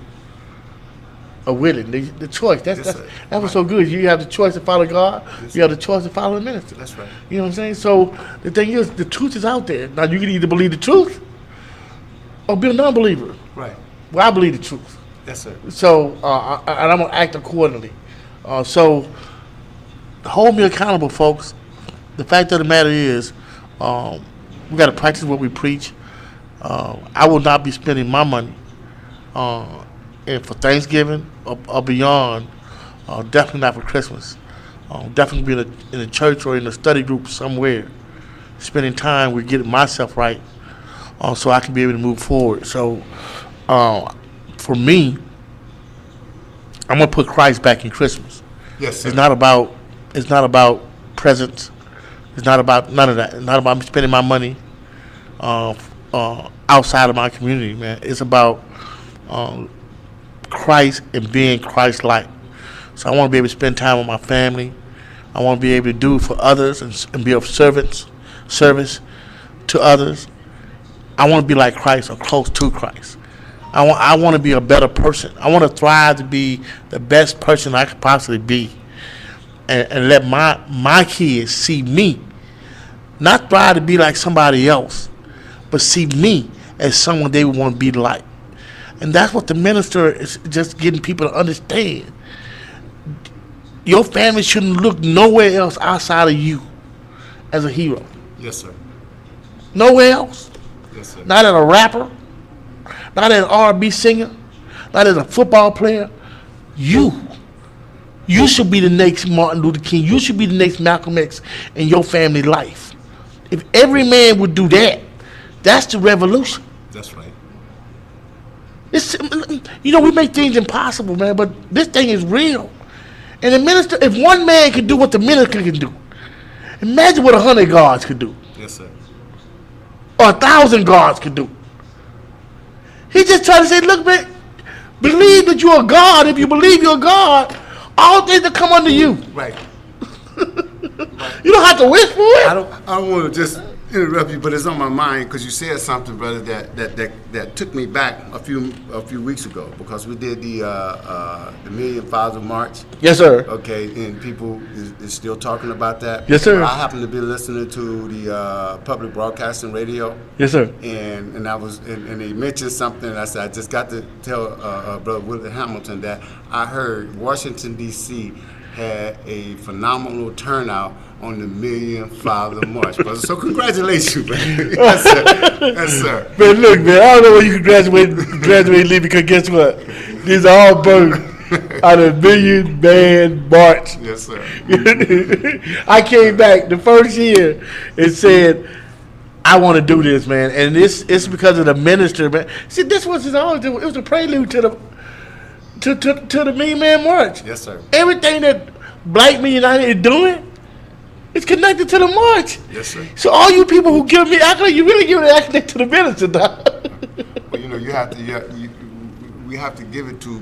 are willing. The choice. That's what's so good. You have the choice to follow God. Yes, you have the choice to follow the minister. That's right. You know what I'm saying? So the thing is, the truth is out there. Now you can either believe the truth or be a non-believer. Right. Well, I believe the truth. Yes, sir. So, and I'm going to act accordingly. So, hold me accountable, folks. The fact of the matter is, we got to practice what we preach. I will not be spending my money and for Thanksgiving or beyond, definitely not for Christmas. Definitely be in a church or in a study group somewhere, spending time with getting myself right so I can be able to move forward. So, for me, I'm gonna put Christ back in Christmas. Yes, sir. It's not about presents. It's not about none of that. It's not about me spending my money outside of my community, man. It's about Christ and being Christ-like. So I want to be able to spend time with my family. I want to be able to do for others and be of service to others. I want to be like Christ or close to Christ. I want to be a better person. I want to thrive to be the best person I could possibly be, and let my kids see me. Not thrive to be like somebody else, but see me as someone they would want to be like. And that's what the minister is just getting people to understand. Your family shouldn't look nowhere else outside of you as a hero. Yes, sir. Nowhere else. Yes, sir. Not as a rapper, not as an R&B singer, not as a football player. You should be the next Martin Luther King. You should be the next Malcolm X in your family life. If every man would do that, that's the revolution. That's right. It's, we make things impossible, man, but this thing is real. And the minister, if one man can do what the minister can do, imagine what 100 guards could do. Yes, sir. Or 1,000 guards could do. He just trying to say, look, man, believe that you're a God. If you believe you're a God, all things will come under you. Right. You don't have to wish for it. I don't want to just interrupt you, but it's on my mind because you said something, brother, that took me back a few weeks ago, because we did the Million Father March. Yes, sir. Okay, and people is still talking about that. Yes, sir. I happen to be listening to the public broadcasting radio. Yes, sir. And I was and they mentioned something, and I said I just got to tell Brother Willie Hamilton that I heard Washington D.C. had a phenomenal turnout on the Million Father March, brother. So congratulations, man. Yes, sir. Yes, sir. Man, look, man, I don't know when you can graduate and leave, because guess what? These are all birds out of Million Man March. Yes, sir. I came back the first year and said, I want to do this, man. And it's because of the minister, man. See, this was it was a prelude to the Million Man March. Yes, sir. Everything that Black Men United is doing, it's connected to the march. Yes, sir. So all you people who give me accolades, you really give it accolade to the minister, dog. Well, you have to. We have to give it to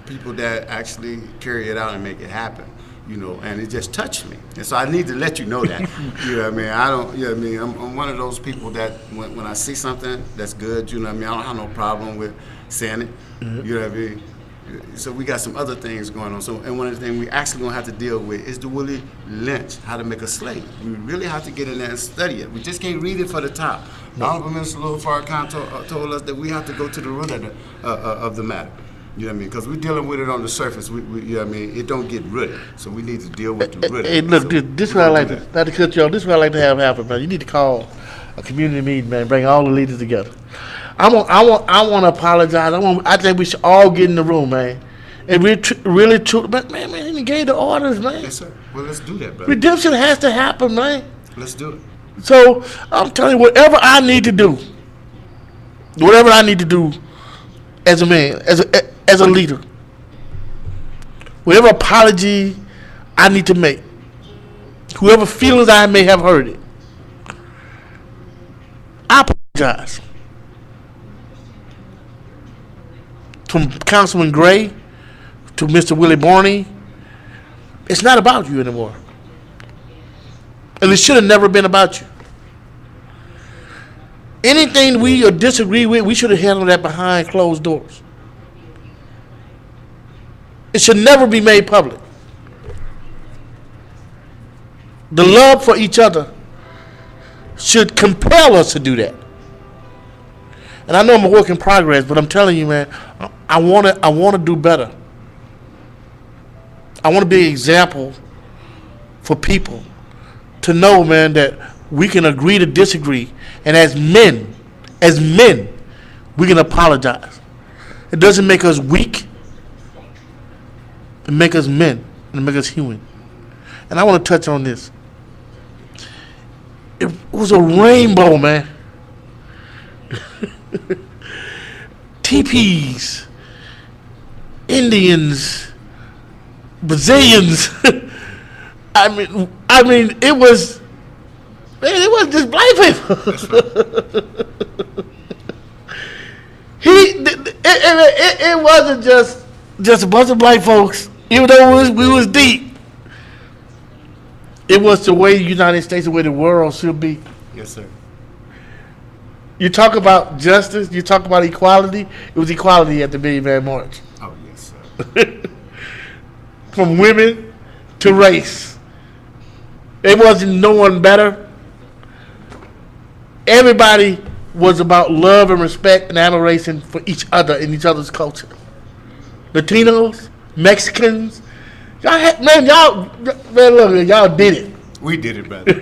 people that actually carry it out and make it happen. And it just touched me, and so I need to let you know that. You know what I mean? I don't. You know what I mean? I'm one of those people that when I see something that's good, you know what I mean, I don't have no problem with saying it. Mm-hmm. You know what I mean? So we got some other things going on. And one of the things we actually gonna have to deal with is the Willie Lynch, how to make a slave. We really have to get in there and study it. We just can't read it for the top. The Honorable Minister Louis Farrakhan told us that we have to go to the root of the matter. You know what I mean? Because we're dealing with it on the surface. You know what I mean? It don't get rooted. So we need to deal with the root. Hey, look, this is what I like to, not to cut you off. This is what I like to have happen, man. You need to call a community meeting, man. Bring all the leaders together. I want to apologize. I think we should all get in the room, man. And really true, but man, he gave the orders, man. Yes, sir. Well, let's do that, brother. Redemption has to happen, man. Let's do it. So I'm telling you, whatever I need to do as a man, as a leader, whatever apology I need to make, whoever feelings I may have hurt it, I apologize. From Councilman Gray to Mr. Willie Barney, it's not about you anymore. And it should have never been about you. Anything we disagree with, we should have handled that behind closed doors. It should never be made public. The love for each other should compel us to do that. And I know I'm a work in progress, but I'm telling you, man, I want to do better. I want to be an example for people to know, man, that we can agree to disagree, and as men, we can apologize. It doesn't make us weak. It makes us men, and it makes us human. And I want to touch on this. It was a rainbow, man. Teepees, Indians, Brazilians. I mean, it was just black people. It wasn't just a bunch of black folks, even though we was deep. It was the way the United States, the way the world should be. Yes, sir. You talk about justice, you talk about equality. It was equality at the Million Man March. Oh, yes, sir. From women to race. It wasn't no one better. Everybody was about love and respect and admiration for each other and each other's culture. Latinos, Mexicans, y'all did it. We did it, brother.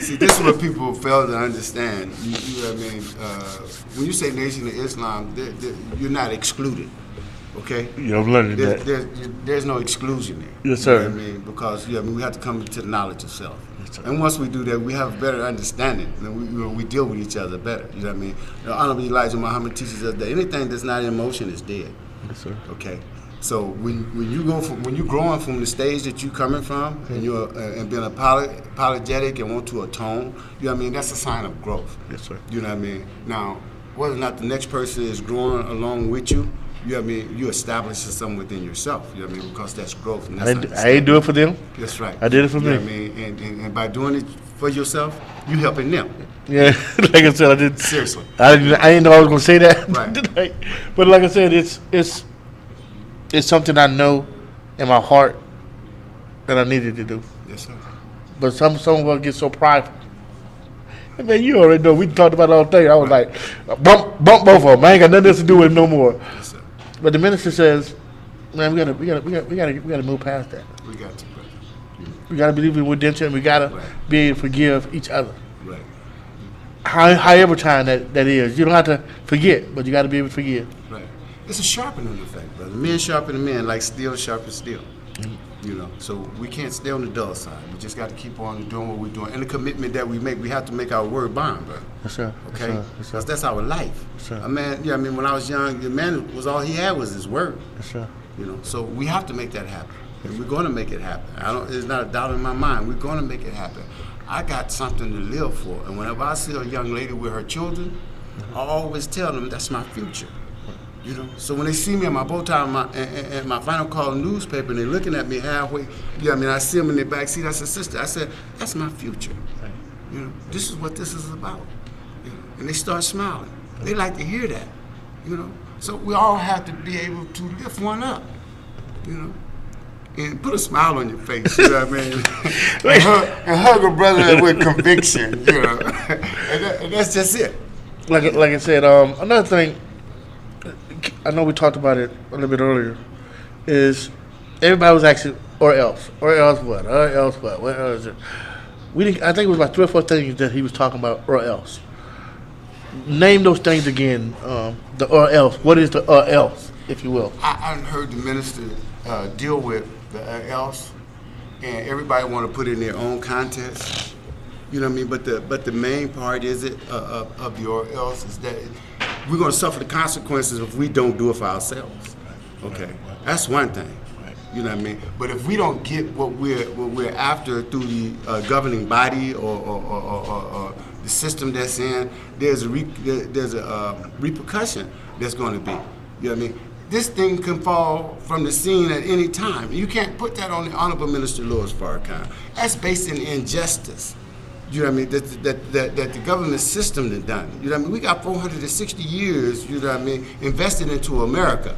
See, this is what people fail to understand. You know what I mean? When you say Nation of Islam, you're not excluded. Okay? Yeah, I'm learning that. There's no exclusion there. Yes, sir. You know what I mean? Because we have to come to the knowledge of self. Yes, sir. And once we do that, we have a better understanding. And we deal with each other better. You know what I mean? Honorable Elijah Muhammad teaches us that anything that's not in motion is dead. Yes, sir. Okay? So when you're growing from the stage that you're coming from, and you're and being apologetic and want to atone, you know what I mean, that's a sign of growth. Yes, sir. You know what I mean? Now, whether or not the next person is growing along with you, you know what I mean, you establish something within yourself. You know what I mean? Because that's growth. And that's I ain't do it for them. That's right. I did it for you me. Know what I mean? And by doing it for yourself, you helping them. Yeah, like I said, I did. Seriously. I didn't know I was gonna say that. Right. But like I said, it's something I know in my heart that I needed to do. Yes, sir. But some of us get so prideful. Man, you already know. We talked about it all day. I was like, bump both of them. I ain't got nothing else to do with them no more. Yes, sir. But the minister says, man, we gotta move past that. We got to, brother. We gotta believe in redemption. We gotta Right. be able to forgive each other. Right. However time that is. You don't have to forget, but you gotta be able to forgive. Right. It's a sharpening effect, brother. Men sharpen men like steel sharpens steel. You know, so we can't stay on the dull side. We just got to keep on doing what we're doing. And the commitment that we make, we have to make our word bond, brother. Yes, sir. Okay? Yes, sir. Because that's our life. Yes, sir. A man, I mean, when I was young, the man was all he had was his word. Yes, sir. You know, so we have to make that happen. And we're going to make it happen. There's not a doubt in my mind. We're going to make it happen. I got something to live for. And whenever I see a young lady with her children, I always tell them that's my future. You know, so when they see me in my bow tie and my Final Call newspaper, and they're looking at me halfway, I see them in the back seat. I said, sister, I said, that's my future. You know, this is what this is about. You know, and they start smiling. They like to hear that. You know, so we all have to be able to lift one up. You know, and put a smile on your face. You know what I mean? and hug a brother with conviction. You know, and that's just it. Like I said, another thing. I know we talked about it a little bit earlier, is everybody was asking, or else what, what else it? I think it was about 3 or 4 things that he was talking about, or else. Name those things again, the or else. What is the or else, if you will? I heard the minister deal with the else, and everybody want to put in their own context. You know what I mean? But the main part is of the or else is that we're going to suffer the consequences if we don't do it for ourselves. Okay, that's one thing. You know what I mean? But if we don't get what we're after through the governing body or the system that's in, there's a repercussion that's going to be. You know what I mean? This thing can fall from the scene at any time. You can't put that on the Honorable Minister Louis Farrakhan. That's based in injustice. You know what I mean? That the government system has done. You know what I mean? We got 460 years, you know what I mean, invested into America.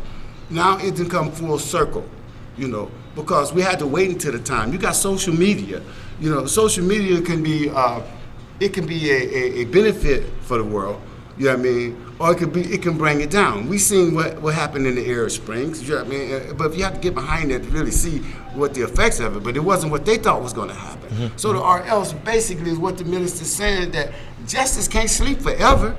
Now it can come full circle, you know, because we had to wait until the time. You got social media. You know, social media can be a benefit for the world. You know what I mean? Or it can bring it down. We seen what happened in the Arab Springs. You know what I mean? But you have to get behind that to really see what the effects of it. But it wasn't what they thought was going to happen. Mm-hmm. So the or else basically is what the minister's saying, that justice can't sleep forever.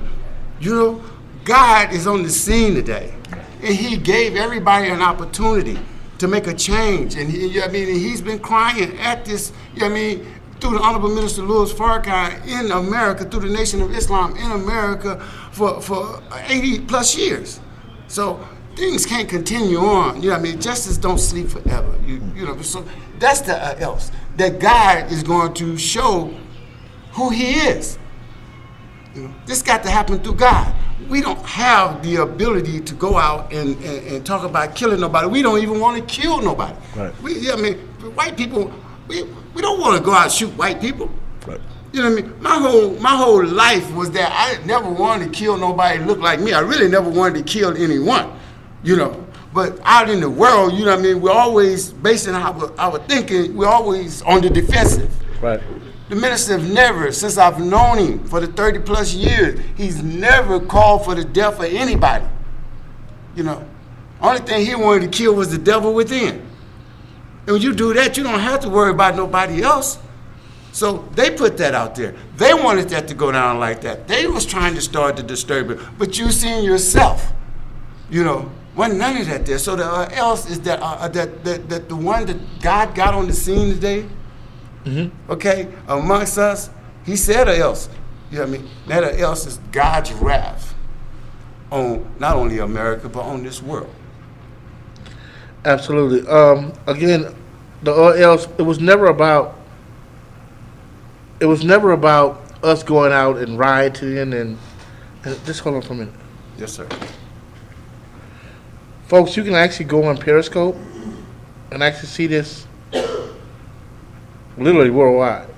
You know, God is on the scene today, and He gave everybody an opportunity to make a change. And you know what I mean? And He's been crying at this. You know what I mean? Through the Honorable Minister Louis Farrakhan in America, through the Nation of Islam in America for 80 plus years. So things can't continue on. You know what I mean? Justice don't sleep forever. You know, so that's the else. That God is going to show who He is. You know, this got to happen through God. We don't have the ability to go out and talk about killing nobody. We don't even want to kill nobody. Right. I mean, white people, we don't want to go out and shoot white people. Right. You know what I mean? My whole life was that I never wanted to kill nobody who looked like me. I really never wanted to kill anyone, you know. But out in the world, you know what I mean, we're always basing our thinking, we're always on the defensive. Right. The minister have never, since I've known him for the 30 plus years, he's never called for the death of anybody. You know, only thing he wanted to kill was the devil within. And when you do that, you don't have to worry about nobody else. So they put that out there. They wanted that to go down like that. They was trying to start the disturbance, but you seen yourself, you know, wasn't none of that there. So the else is that that the one that God got on the scene today, okay, amongst us, he said else. You know what I mean? That else is God's wrath on not only America, but on this world. Absolutely. Again, the else, it was never about us going out and rioting and just hold on for a minute. Yes, sir. Folks, you can actually go on Periscope and actually see this literally worldwide.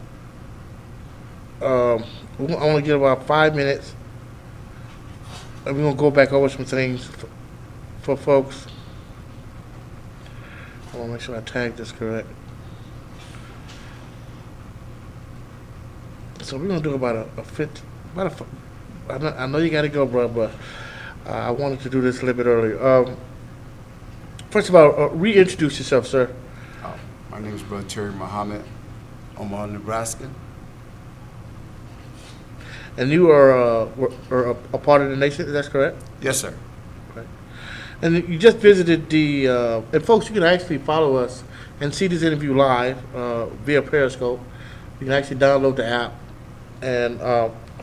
I want to give about 5 minutes, and we're going to go back over some things for folks. I want to make sure I tag this correct. So we're going to do about I know you got to go, bro, but I wanted to do this a little bit earlier. First of all, reintroduce yourself, sir. My name is Brother Terry Muhammad, Omaha, Nebraska. And you are a part of the nation, is that correct? Yes, sir. Right. And you just visited the, and folks, you can actually follow us and see this interview live via Periscope. You can actually download the app and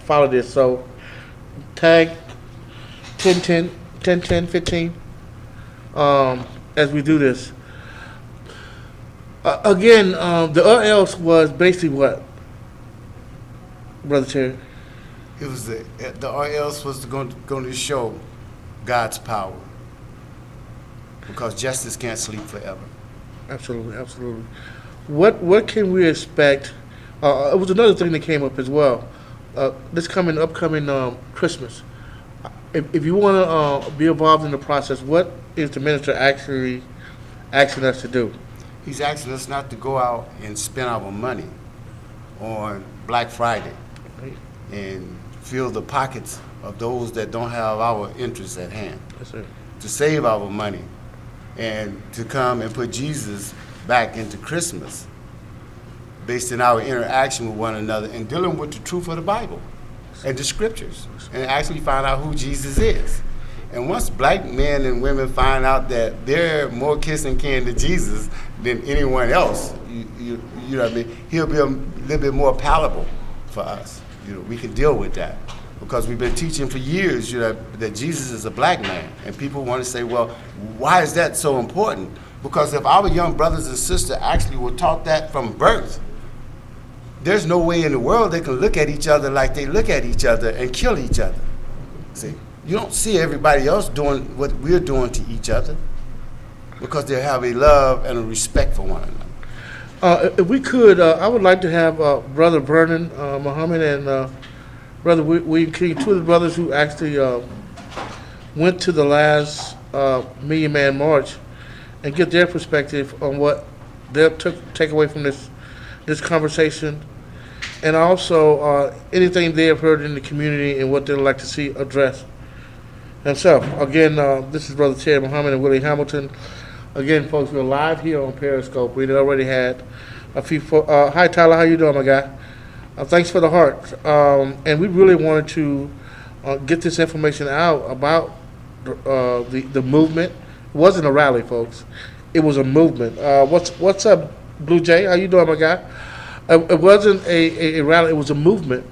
follow this. So tag 1010 as we do this. Again, the else was basically what, Brother Terry? It was the else was going to show God's power, because justice can't sleep forever. Absolutely, absolutely. What can we expect? It was another thing that came up as well. This upcoming Christmas. If you want to be involved in the process, what is the minister actually asking us to do? He's asking us not to go out and spend our money on Black Friday and fill the pockets of those that don't have our interests at hand. Yes, sir. To save our money and to come and put Jesus back into Christmas based on our interaction with one another and dealing with the truth of the Bible and the scriptures and actually find out who Jesus is. And once black men and women find out that they're more kissing kin to Jesus than anyone else, you know what I mean, he'll be a little bit more palatable for us. You know, we can deal with that because we've been teaching for years, you know, that Jesus is a black man. And people want to say, well, why is that so important? Because if our young brothers and sisters actually were taught that from birth, there's no way in the world they can look at each other like they look at each other and kill each other. See? You don't see everybody else doing what we're doing to each other because they have a love and a respect for one another. If we could, I would like to have Brother Vernon Muhammad and Brother William King, two of the brothers who actually went to the last Million Man March, and get their perspective on what they'll take away from this conversation, and also anything they have heard in the community and what they'd like to see addressed. And so, again, this is Brother Terry Muhammad and Willie Hamilton. Again, folks, we're live here on Periscope. We already had a few hi, Tyler. How you doing, my guy? Thanks for the heart. And we really wanted to get this information out about the movement. It wasn't a rally, folks. It was a movement. What's up, Blue Jay? How you doing, my guy? It wasn't a rally. It was a movement.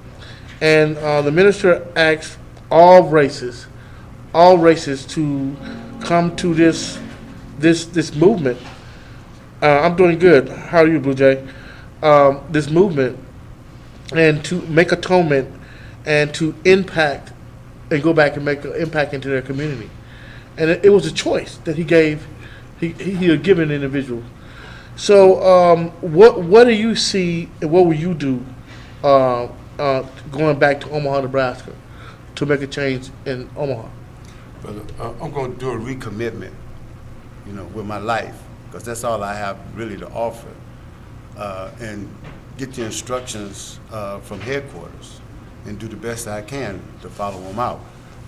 And the minister asked all races to come to this movement. I'm doing good. How are you, Blue Jay? This movement, and to make atonement and to impact and go back and make an impact into their community. And it was a choice that he gave. He had given individuals. So what do you see and what will you do going back to Omaha, Nebraska to make a change in Omaha? I'm going to do a recommitment, you know, with my life, because that's all I have really to offer. And get the instructions from headquarters and do the best I can to follow them out.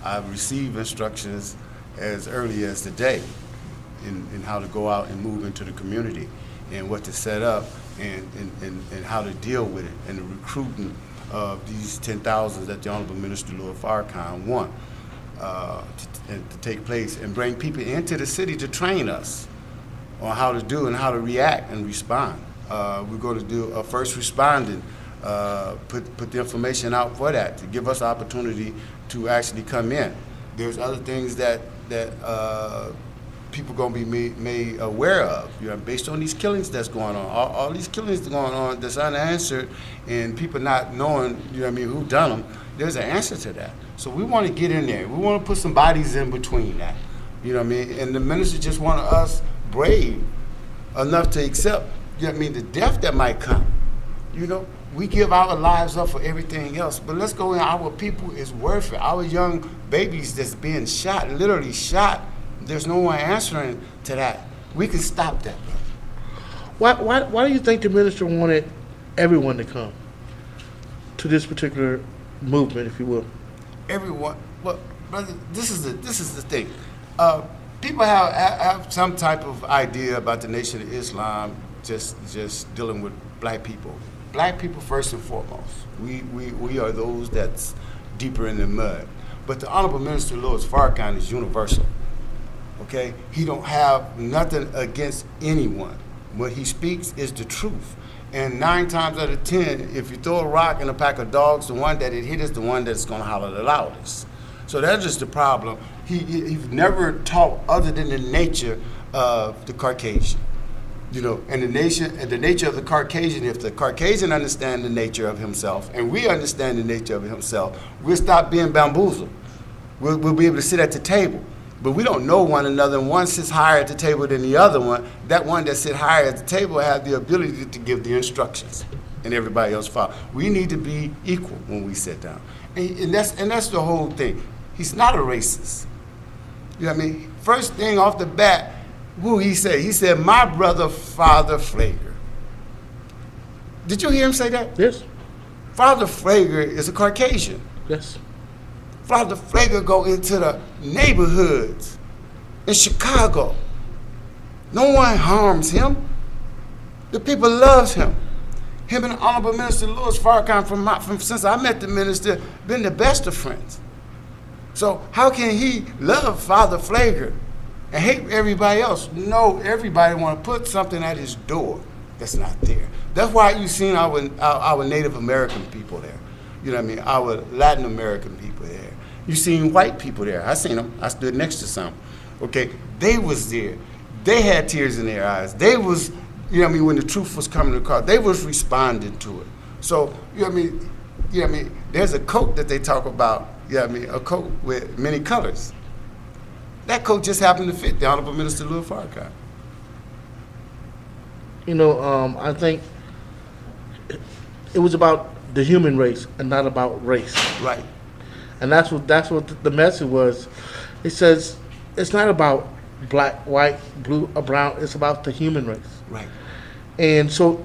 I've received instructions as early as today in how to go out and move into the community and what to set up and how to deal with it and the recruiting of these 10,000 that the Honorable Minister Louis Farrakhan want to take place and bring people into the city to train us on how to do and how to react and respond. We're going to do a first responding, put the information out for that to give us opportunity to actually come in. There's other things that people going to be made aware of, based on these killings that's going on. All these killings going on that's unanswered, and people not knowing, who done them. There's an answer to that. So we want to get in there. We want to put some bodies in between that. And the minister just want us brave enough to accept, the death that might come. We give our lives up for everything else, but let's go in. Our people is worth it. Our young babies that's being shot, literally shot, there's no one answering to that. We can stop that, brother. Why do you think the minister wanted everyone to come to this particular movement, if you will? Everyone. Well, brother, this is the thing. People have some type of idea about the Nation of Islam just dealing with black people. Black people first and foremost. We are those that's deeper in the mud. But the Honorable Minister Louis Farrakhan is universal. Okay? He don't have nothing against anyone. What he speaks is the truth. And 9 times out of 10, if you throw a rock in a pack of dogs, the one that it hit is the one that's going to holler the loudest. So that's just the problem. He's never taught other than the nature of the Caucasian. And the nature of the Caucasian, if the Caucasian understand the nature of himself, and we understand the nature of himself, we'll stop being bamboozled. We'll be able to sit at the table. But we don't know one another, and one sits higher at the table than the other one. That one that sits higher at the table has the ability to give the instructions, and everybody else follow. We need to be equal when we sit down. And that's the whole thing. He's not a racist. First thing off the bat, who he said? He said, my brother, Father Pfleger. Did you hear him say that? Yes. Father Pfleger is a Caucasian. Yes. Father Pfleger go into the neighborhoods in Chicago. No one harms him. The people loves him. Him and the Honorable Minister Louis Farrakhan, from since I met the minister, been the best of friends. So how can he love Father Pfleger and hate everybody else? No, everybody want to put something at his door that's not there. That's why you seen our Native American people there. Our Latin American people there. You seen white people there. I seen them. I stood next to some. Okay, they was there. They had tears in their eyes. They was, when the truth was coming across, they was responding to it. So, there's a coat that they talk about, a coat with many colors. That coat just happened to fit the Honorable Minister Louis Farrakhan. I think it was about the human race and not about race. Right. And that's what the message was. It says it's not about black, white, blue, or brown. It's about the human race. Right. And so,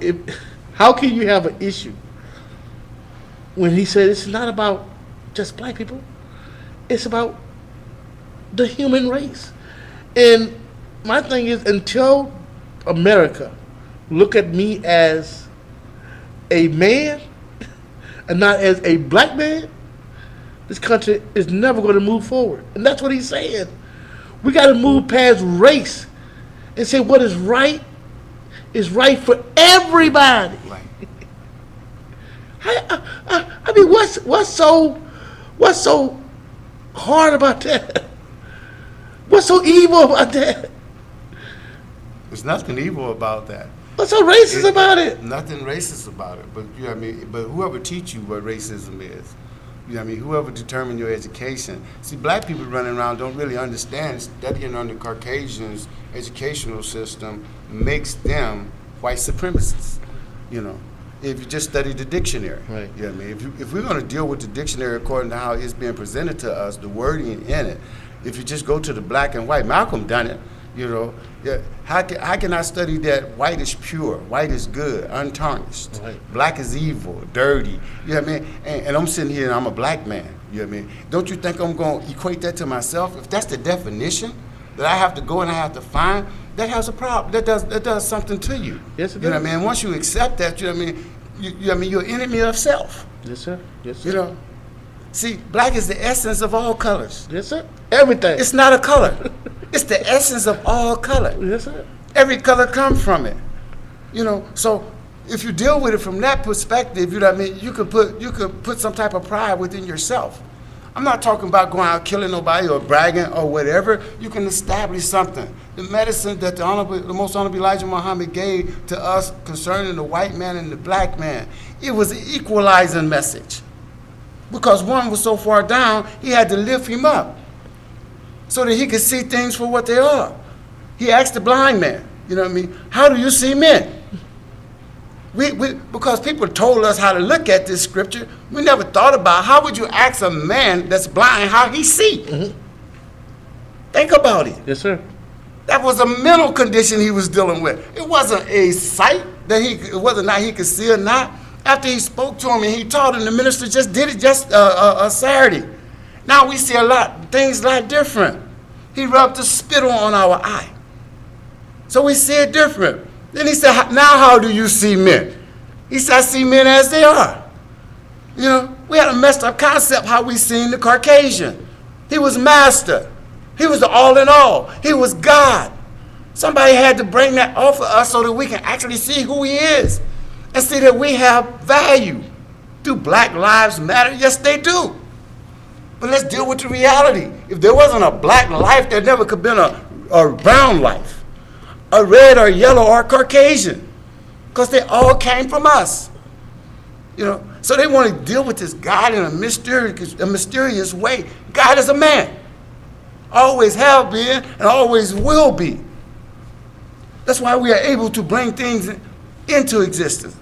how can you have an issue when he said it's not about just black people? It's about the human race. And my thing is, until America look at me as a man and not as a black man, this country is never going to move forward. And that's what he's saying. We got to move past race and say what is right for everybody. Right. I mean, what's so hard about that? What's so evil about that? There's nothing evil about that. What's so racist about it? Nothing racist about it. But but whoever teach you what racism is, whoever determine your education. See, black people running around don't really understand studying under Caucasians' educational system makes them white supremacists. If you just study the dictionary. Right. If we're going to deal with the dictionary according to how it's being presented to us, the wording in it, if you just go to the black and white, Malcolm done it. You know, yeah. How can I study that white is pure, white is good, untarnished, Right. black is evil, dirty? You know what I mean? And I'm sitting here and I'm a black man. You know what I mean? Don't you think I'm going to equate that to myself? If that's the definition that I have to go and I have to find, that has a problem. That does something to you. Yes, it You know does. what I mean? Once you accept that, you know what I mean? You know what I mean? You're an enemy of self. Yes, sir. Yes, sir. You know. See, black is the essence of all colors. Yes, sir. Everything. It's not a color. It's the essence of all color. Yes, sir. Every color comes from it. You know, so if you deal with it from that perspective, you know what I mean, you could put some type of pride within yourself. I'm not talking about going out killing nobody or bragging or whatever. You can establish something. The medicine that the most honorable Elijah Muhammad gave to us concerning the white man and the black man, it was an equalizing message. Because one was so far down, he had to lift him up so that he could see things for what they are. He asked the blind man, you know what I mean, how do you see men? Because people told us how to look at this scripture, we never thought about how would you ask a man that's blind how he see? Mm-hmm. Think about it. Yes, sir. That was a mental condition he was dealing with. It wasn't a sight that whether or not he could see or not. After he spoke to him and he taught him, the minister just did it a Saturday. Now we see things a lot different. He rubbed the spittle on our eye. So we see it different. Then he said, now how do you see men? He said, I see men as they are. You know, we had a messed up concept how we seen the Caucasian. He was master. He was the all in all. He was God. Somebody had to bring that off of us so that we can actually see who he is. And see that we have value. Do Black Lives Matter? Yes, they do. But let's deal with the reality. If there wasn't a black life, there never could have been a brown life, a red or yellow or Caucasian, because they all came from us. You know, so they want to deal with this God in a mysterious way. God is a man. Always have been and always will be. That's why we are able to bring things into existence.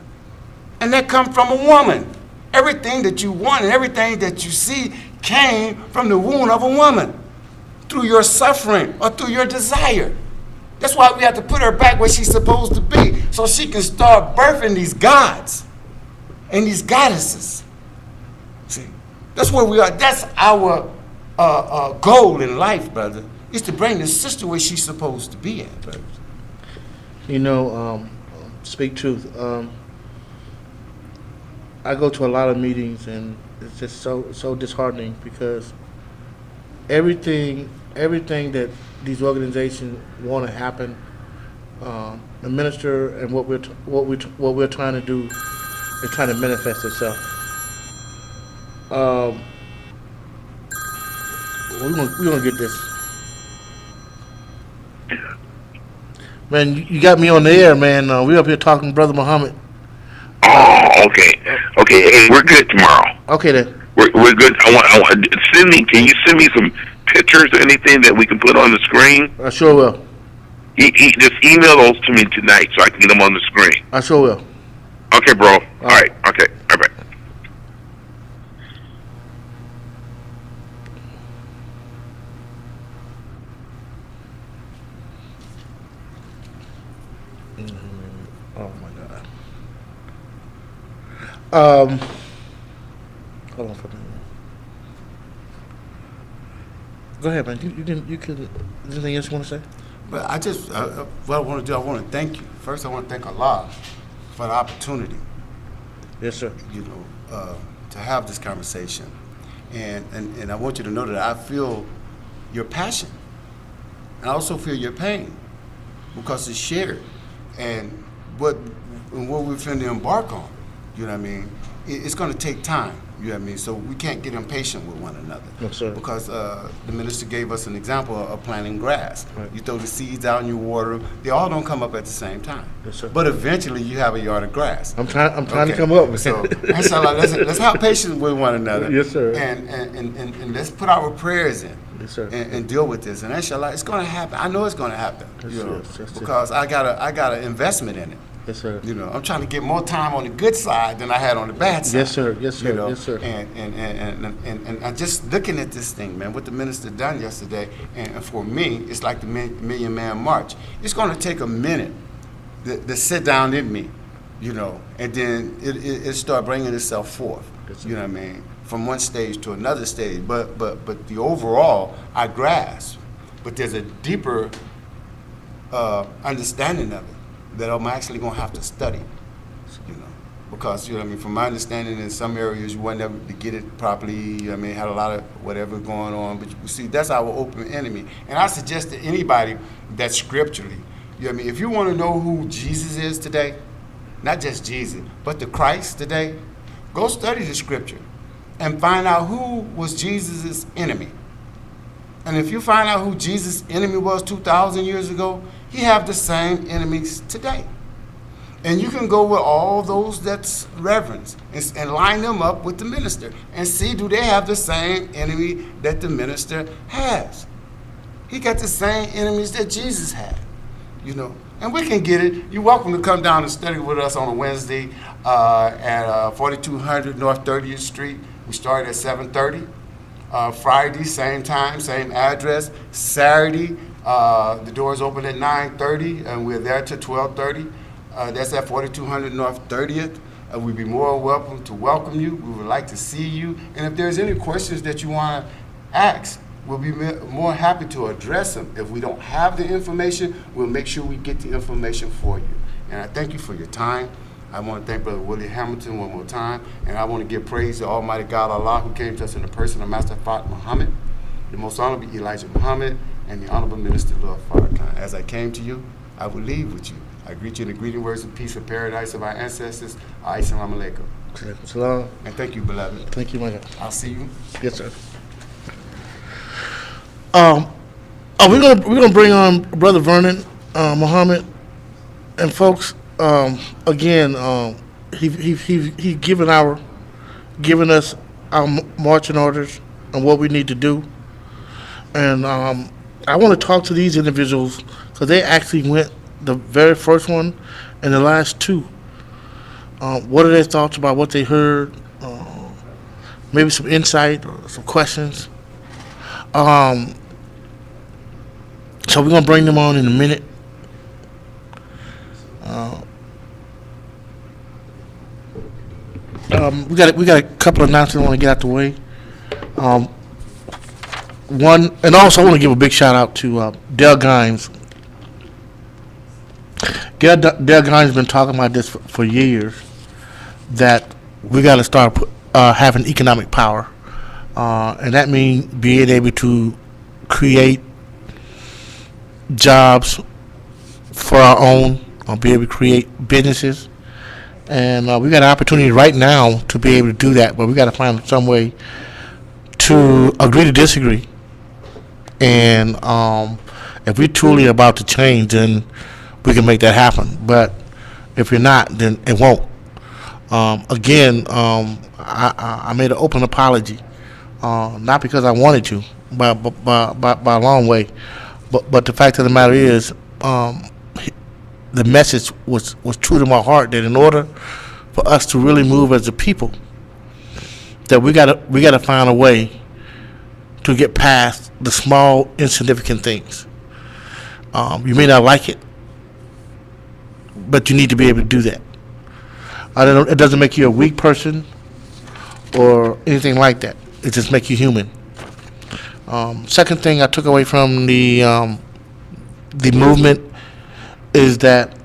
And that comes from a woman. Everything that you want and everything that you see came from the womb of a woman through your suffering or through your desire. That's why we have to put her back where she's supposed to be so she can start birthing these gods and these goddesses. See, that's where we are. That's our goal in life, brother, is to bring the sister where she's supposed to be at, brother. You know, speak truth. I go to a lot of meetings, and it's just so disheartening because everything that these organizations want to happen, the minister and what we're trying to do is trying to manifest itself. We're gonna get this. Man, you got me on the air, man. We up here talking to Brother Muhammad. Oh, okay. Okay, hey, we're good tomorrow. Okay then. We're good. I want. Can you send me some pictures or anything that we can put on the screen? I sure will. Just email those to me tonight so I can get them on the screen. I sure will. Okay, bro. All right. Okay. All right. Oh my God. Hold on for a minute. Go ahead, man. You could. Anything else you want to say? But I just, what I want to do, I want to thank you. First, I want to thank Allah for the opportunity, Yes, sir. you know, to have this conversation. And I want you to know that I feel your passion. And I also feel your pain because it's shared. And what we're finna embark on, you know what I mean, it's going to take time, you know what I mean, so we can't get impatient with one another. Yes, sir. Because the minister gave us an example of planting grass. Right. You throw the seeds out and you water them, they all don't come up at the same time. Yes, sir. But eventually you have a yard of grass. I'm trying to Okay. come up with So, inshallah, let's have patience with one another. Yes, sir. And let's put our prayers in. Yes, sir. And deal with this. And inshallah, it's going to happen. I know it's going to happen. Yes, You know, yes, yes, yes. because I got an investment in it. Yes, sir. You know, I'm trying to get more time on the good side than I had on the bad side. Yes, sir. Yes, sir. You know? Yes, sir. And I'm just looking at this thing, man, what the minister done yesterday, and for me, it's like the Million Man March. It's going to take a minute to sit down in me, you know, and then it start bringing itself forth. Yes, You know what I mean? From one stage to another stage. But the overall, I grasp. But there's a deeper understanding of it that I'm actually going to have to study, you know, because, you know what I mean, from my understanding, in some areas you weren't able to get it properly. I mean, had a lot of whatever going on, but you see, that's our open enemy. And I suggest to anybody that scripturally, you know what I mean, if you want to know who Jesus is today, not just Jesus, but the Christ today, go study the scripture and find out who was Jesus' enemy. And if you find out who Jesus' enemy was 2,000 years ago, he have the same enemies today. And you can go with all those that's reverence and line them up with the minister and see, do they have the same enemy that the minister has? He got the same enemies that Jesus had, you know. And we can get it. You're welcome to come down and study with us on a Wednesday at 4200 North 30th Street. We start at 7:30. Friday, same time, same address. Saturday, the doors open at 9:30, and we're there till 12:30. That's at 4200 North 30th. We'd be more welcome to welcome you. We would like to see you. And if there's any questions that you want to ask, we'll be more happy to address them. If we don't have the information, we'll make sure we get the information for you. And I thank you for your time. I want to thank Brother Willie Hamilton one more time, and I want to give praise to Almighty God Allah, who came to us in the person of Master Fat Muhammad, the Most Honorable Elijah Muhammad, and the Honorable Minister Lord Farrakhan. As I came to you, I will leave with you. I greet you in the greeting words of peace and paradise of our ancestors. Assalamu alaikum. Salam. And thank you, beloved. Thank you, my God. I'll see you. Yes, sir. We're gonna bring on Brother Vernon Muhammad, and folks. Again, he given us our marching orders and what we need to do, and I want to talk to these individuals because they actually went the very first one and the last two. What are their thoughts about what they heard? Maybe some insight or some questions. So we're gonna bring them on in a minute. We got a couple of announcements I want to get out the way. One, and also I want to give a big shout out to Dale Gimes. Dale Gimes has been talking about this for years, that we got to start having economic power, and that means being able to create jobs for our own, or be able to create businesses. And we got an opportunity right now to be able to do that, but we got to find some way to agree to disagree. And if we're truly about to change, then we can make that happen. But if you're not, then it won't. Again, I made an open apology, not because I wanted to, by a long way. But the fact of the matter is, the message was true to my heart, that in order for us to really move as a people, that we gotta find a way to get past the small, insignificant things. You may not like it, but you need to be able to do that. It doesn't make you a weak person or anything like that. It just makes you human. Second thing I took away from the movement is that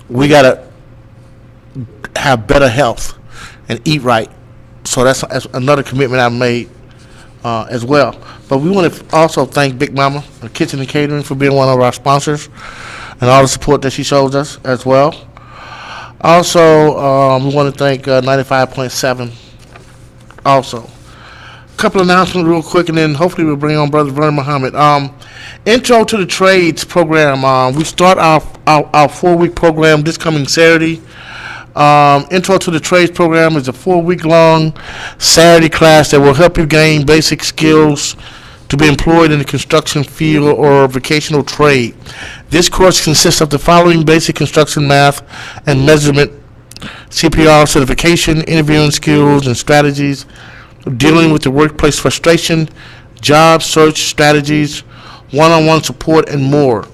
we gotta have better health and eat right. So that's another commitment I've made as well. But we want to also thank Big Mama, the Kitchen and Catering, for being one of our sponsors and all the support that she shows us as well. Also, we want to thank 95.7 also. Couple announcements real quick, and then hopefully we'll bring on Brother Vernon Muhammad. Intro to the Trades program. We start our 4-week program this coming Saturday. Intro to the Trades program is a 4-week long Saturday class that will help you gain basic skills to be employed in the construction field or vocational trade. This course consists of the following: basic construction math and measurement, CPR certification, interviewing skills and strategies, dealing with the workplace frustration, job search strategies, one-on-one support, and more.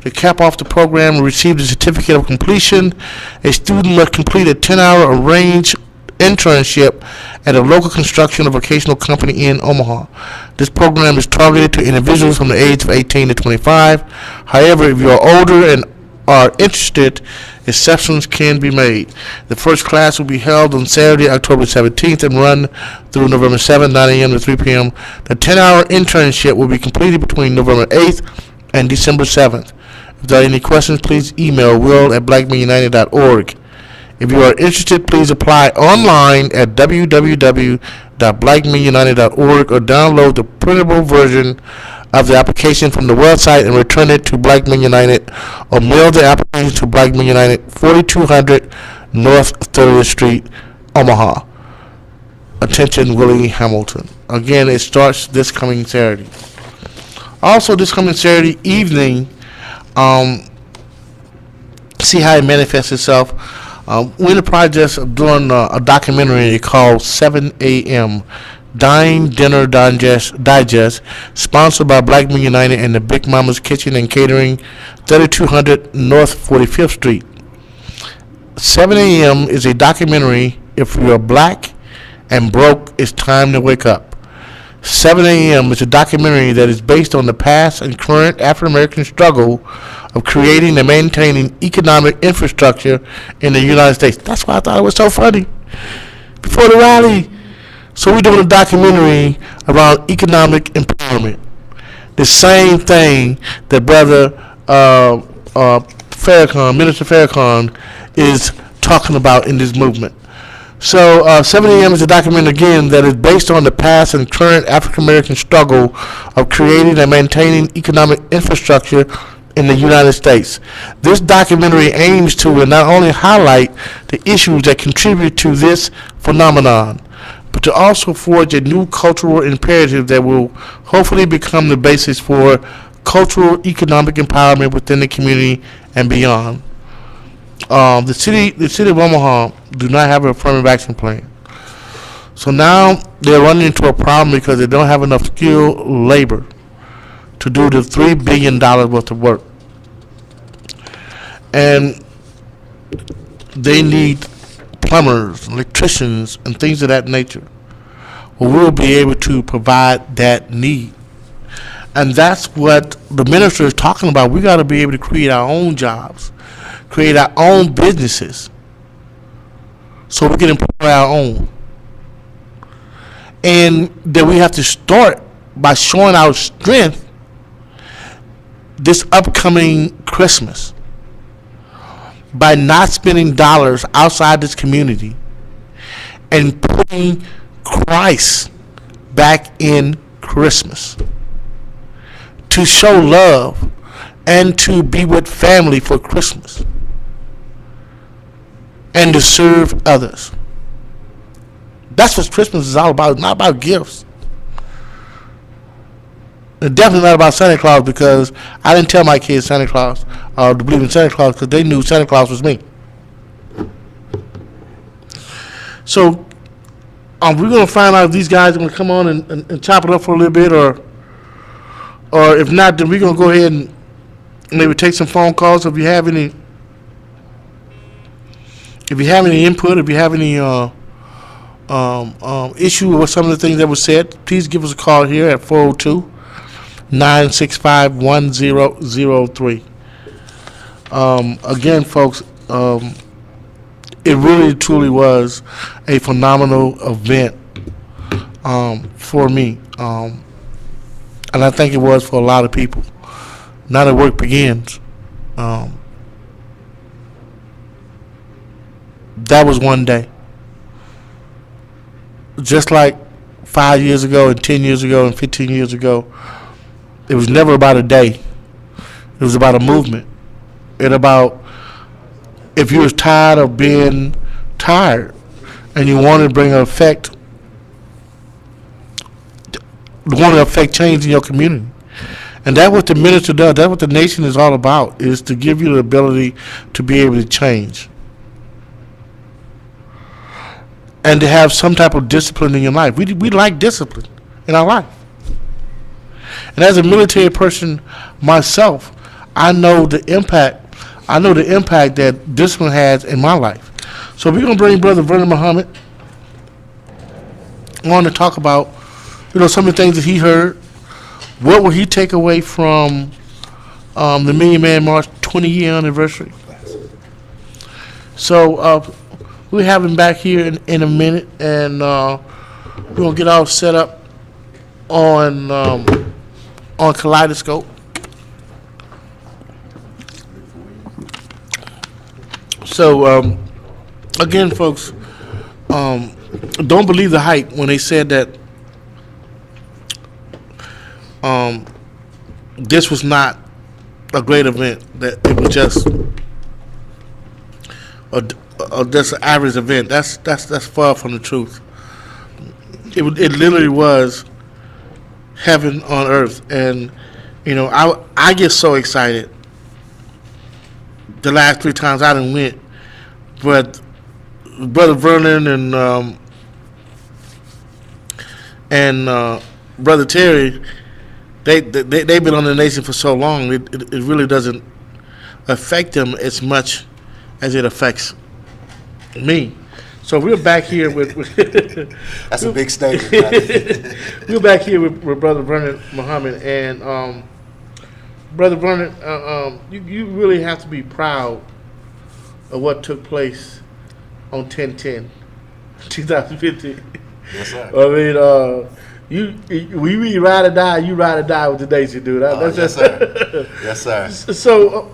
To cap off the program and receive the certificate of completion, a student must complete a 10-hour arranged internship at a local construction or vocational company in Omaha. This program is targeted to individuals from the age of 18 to 25. However, if you are older and are interested, exceptions can be made. The first class will be held on Saturday, October 17th and run through November 7th, 9 a.m. to 3 p.m. The 10-hour internship will be completed between November 8th and December 7th. If there are any questions, please email will@blackmenunited.org. If you are interested, please apply online at www.blackmenunited.org or download the printable version of the application from the website and return it to Black Men United, or mail the application to Black Men United, 4200 North 30th Street, Omaha. Attention, Willie Hamilton. Again, it starts this coming Saturday. Also, this coming Saturday evening, see how it manifests itself. We're in the process of doing a documentary called 7 a.m. Dine Dinner Digest, sponsored by Black Men United and the Big Mama's Kitchen and Catering, 3200 North 45th Street. 7 a.m. is a documentary. If you're black and broke, it's time to wake up. 7 a.m. is a documentary that is based on the past and current African American struggle of creating and maintaining economic infrastructure in the United States. That's why I thought it was so funny. Before the rally, so we're doing a documentary around economic empowerment. The same thing that Brother Farrakhan, Minister Farrakhan, is talking about in this movement. So 7 a.m. is a documentary, again, that is based on the past and current African American struggle of creating and maintaining economic infrastructure in the United States. This documentary aims to not only highlight the issues that contribute to this phenomenon, but to also forge a new cultural imperative that will hopefully become the basis for cultural economic empowerment within the community and beyond. The city of Omaha do not have an affirmative action plan. So now they're running into a problem because they don't have enough skilled labor to do the $3 billion worth of work. And they need plumbers, electricians, and things of that nature. Well, we'll be able to provide that need. And that's what the minister is talking about. We got to be able to create our own jobs, create our own businesses, so we can employ our own. And that we have to start by showing our strength this upcoming Christmas by not spending dollars outside this community and putting Christ back in Christmas, to show love and to be with family for Christmas and to serve others. That's what Christmas is all about. It's not about gifts. It's definitely not about Santa Claus, because I didn't tell my kids Santa Claus to believe in Santa Claus, because they knew Santa Claus was me. So we're going to find out if these guys are going to come on and chop it up for a little bit, or if not, then we're going to go ahead and maybe take some phone calls. If you have any input, if you have any issue with some of the things that were said, please give us a call here at 402-965-1003. Again, folks, it really truly was a phenomenal event for me, and I think it was for a lot of people. Now that work begins, that was one day. Just like 5 years ago and 10 years ago and 15 years ago, it was never about a day. It was about a movement. It about, if you was tired of being tired and you wanted to bring an effect, want to affect change in your community. And that's what the minister does. That's what the nation is all about, is to give you the ability to be able to change. And to have some type of discipline in your life. We like discipline in our life. And as a military person myself, I know the impact that discipline has in my life. So we're going to bring Brother Vernon Muhammad on to talk about, some of the things that he heard. What will he take away from the Million Man March 20-year anniversary? So we'll have him back here in a minute, and we're going to get all set up on Kaleidoscope. So, again, folks, don't believe the hype when they said that this was not a great event, that it was just an average event. That's far from the truth. It literally was heaven on earth, and I get so excited. The last 3 times I done went, but Brother Vernon and Brother Terry, they've been on the nation for so long. It really doesn't affect them as much as it affects me. So we're back here with that's a big statement. We're back here with Brother Vernon Muhammad, and Brother Vernon, you really have to be proud of what took place on 10/10, 2015. Yes, sir. I mean, we ride or die. You ride or die with the nation, dude. Yes, sir. Yes, sir. So,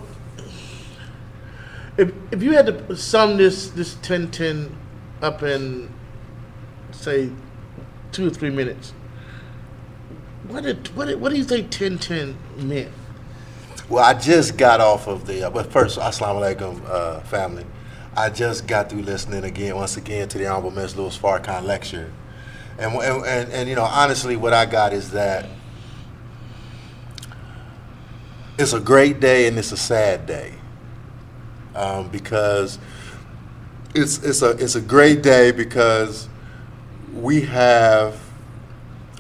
if you had to sum this 10/10 up in, say, 2 or 3 minutes, what do you think 10/10 meant? Well, I just got off of but first, Assalamu Alaikum, family. I just got through listening once again to the Honorable Minister Louis Farrakhan lecture. And honestly, what I got is that it's a great day and it's a sad day. Because it's a great day because we have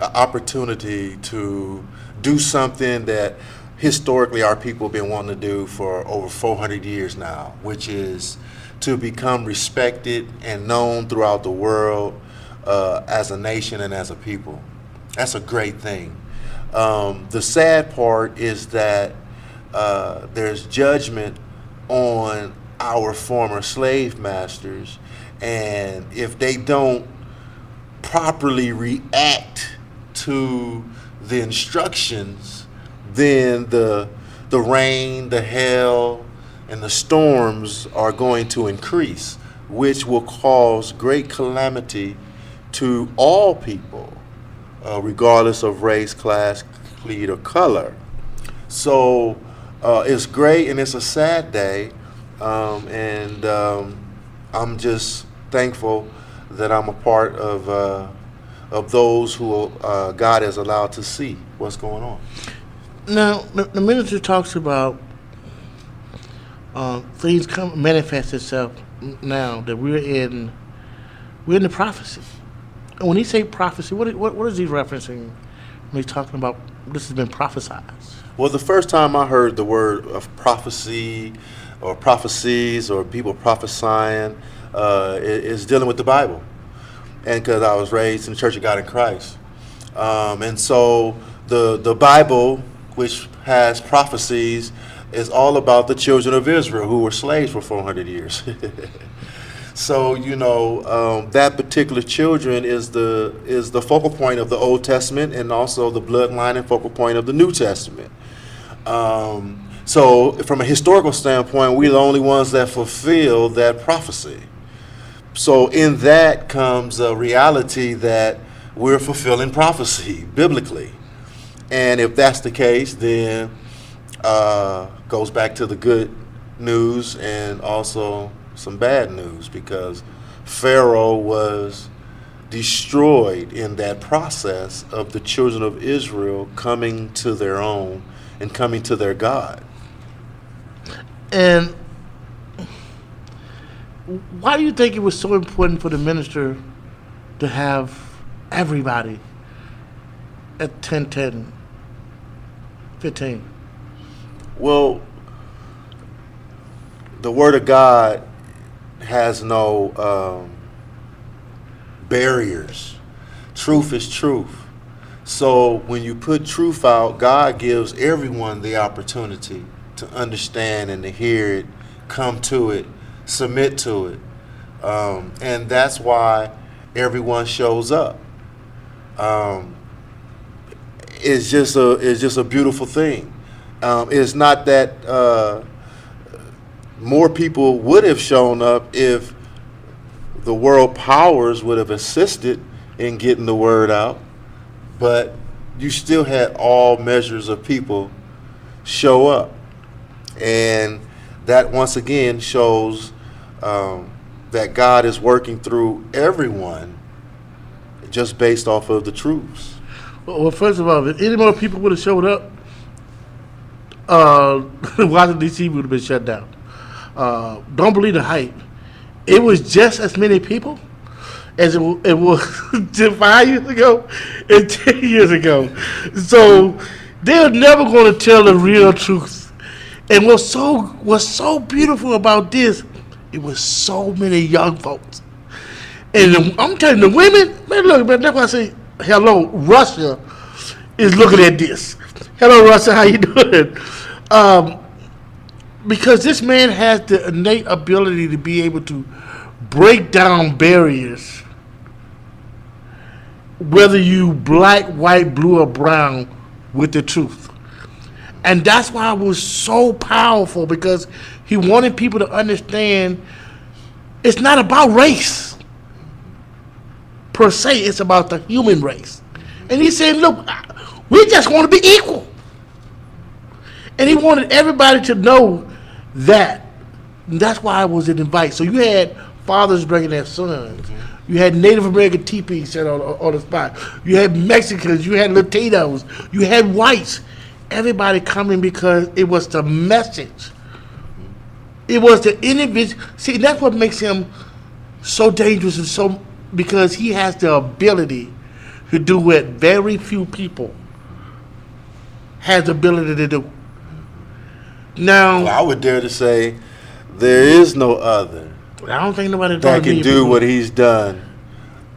an opportunity to do something that historically our people have been wanting to do for over 400 years now, which is to become respected and known throughout the world as a nation and as a people. That's a great thing. The sad part is that there's judgment on our former slave masters, and if they don't properly react to the instructions, then the rain, the hail, and the storms are going to increase, which will cause great calamity to all people, regardless of race, class, creed, or color. So it's great and it's a sad day, and I'm just thankful that I'm a part of those who God has allowed to see what's going on. Now, the minister talks about things manifest itself now that we're in the prophecy. And when he say prophecy, what is he referencing when he's talking about this has been prophesied? Well, the first time I heard the word of prophecy or prophecies or people prophesying is dealing with the Bible. And because I was raised in the Church of God in Christ. And so the Bible, which has prophecies, is all about the children of Israel who were slaves for 400 years. So, that particular children is the focal point of the Old Testament and also the bloodline and focal point of the New Testament. So from a historical standpoint, we're the only ones that fulfill that prophecy. So in that comes a reality that we're fulfilling prophecy biblically. And if that's the case, then goes back to the good news and also some bad news, because Pharaoh was destroyed in that process of the children of Israel coming to their own and coming to their God. And why do you think it was so important for the minister to have everybody at 10, 10, 15? Well, the Word of God has no barriers. Truth is truth. So when you put truth out, God gives everyone the opportunity to understand and to hear it, come to it, submit to it. And that's why everyone shows up. It's just a beautiful thing. It's not that more people would have shown up if the world powers would have assisted in getting the word out, but you still had all measures of people show up. And that once again shows that God is working through everyone just based off of the truths. Well, first of all, if any more people would have showed up, Washington, D.C. would have been shut down. Don't believe the hype. It was just as many people as it was 5 years ago and 10 years ago. So they're never going to tell the real truth. And what's so beautiful about this, it was so many young folks. And I'm telling you, the women, man, look, man, that's why I say, hello, Russia is looking at this. Hello, Russia, how you doing? Because this man has the innate ability to be able to break down barriers, whether you black, white, blue, or brown, with the truth. And that's why it was so powerful, because he wanted people to understand it's not about race per se, it's about the human race. And he said, look, we just want to be equal. And he wanted everybody to know that. And that's why I was an invite. So you had fathers bringing their sons. You had Native American teepees set on the spot. You had Mexicans. You had Latinos. You had whites. Everybody coming because it was the message. It was the individual. See, that's what makes him so dangerous, and so, because he has the ability to do what very few people has the ability to do. Now, Well, I would dare to say there is no other I don't think nobody that can do what he's done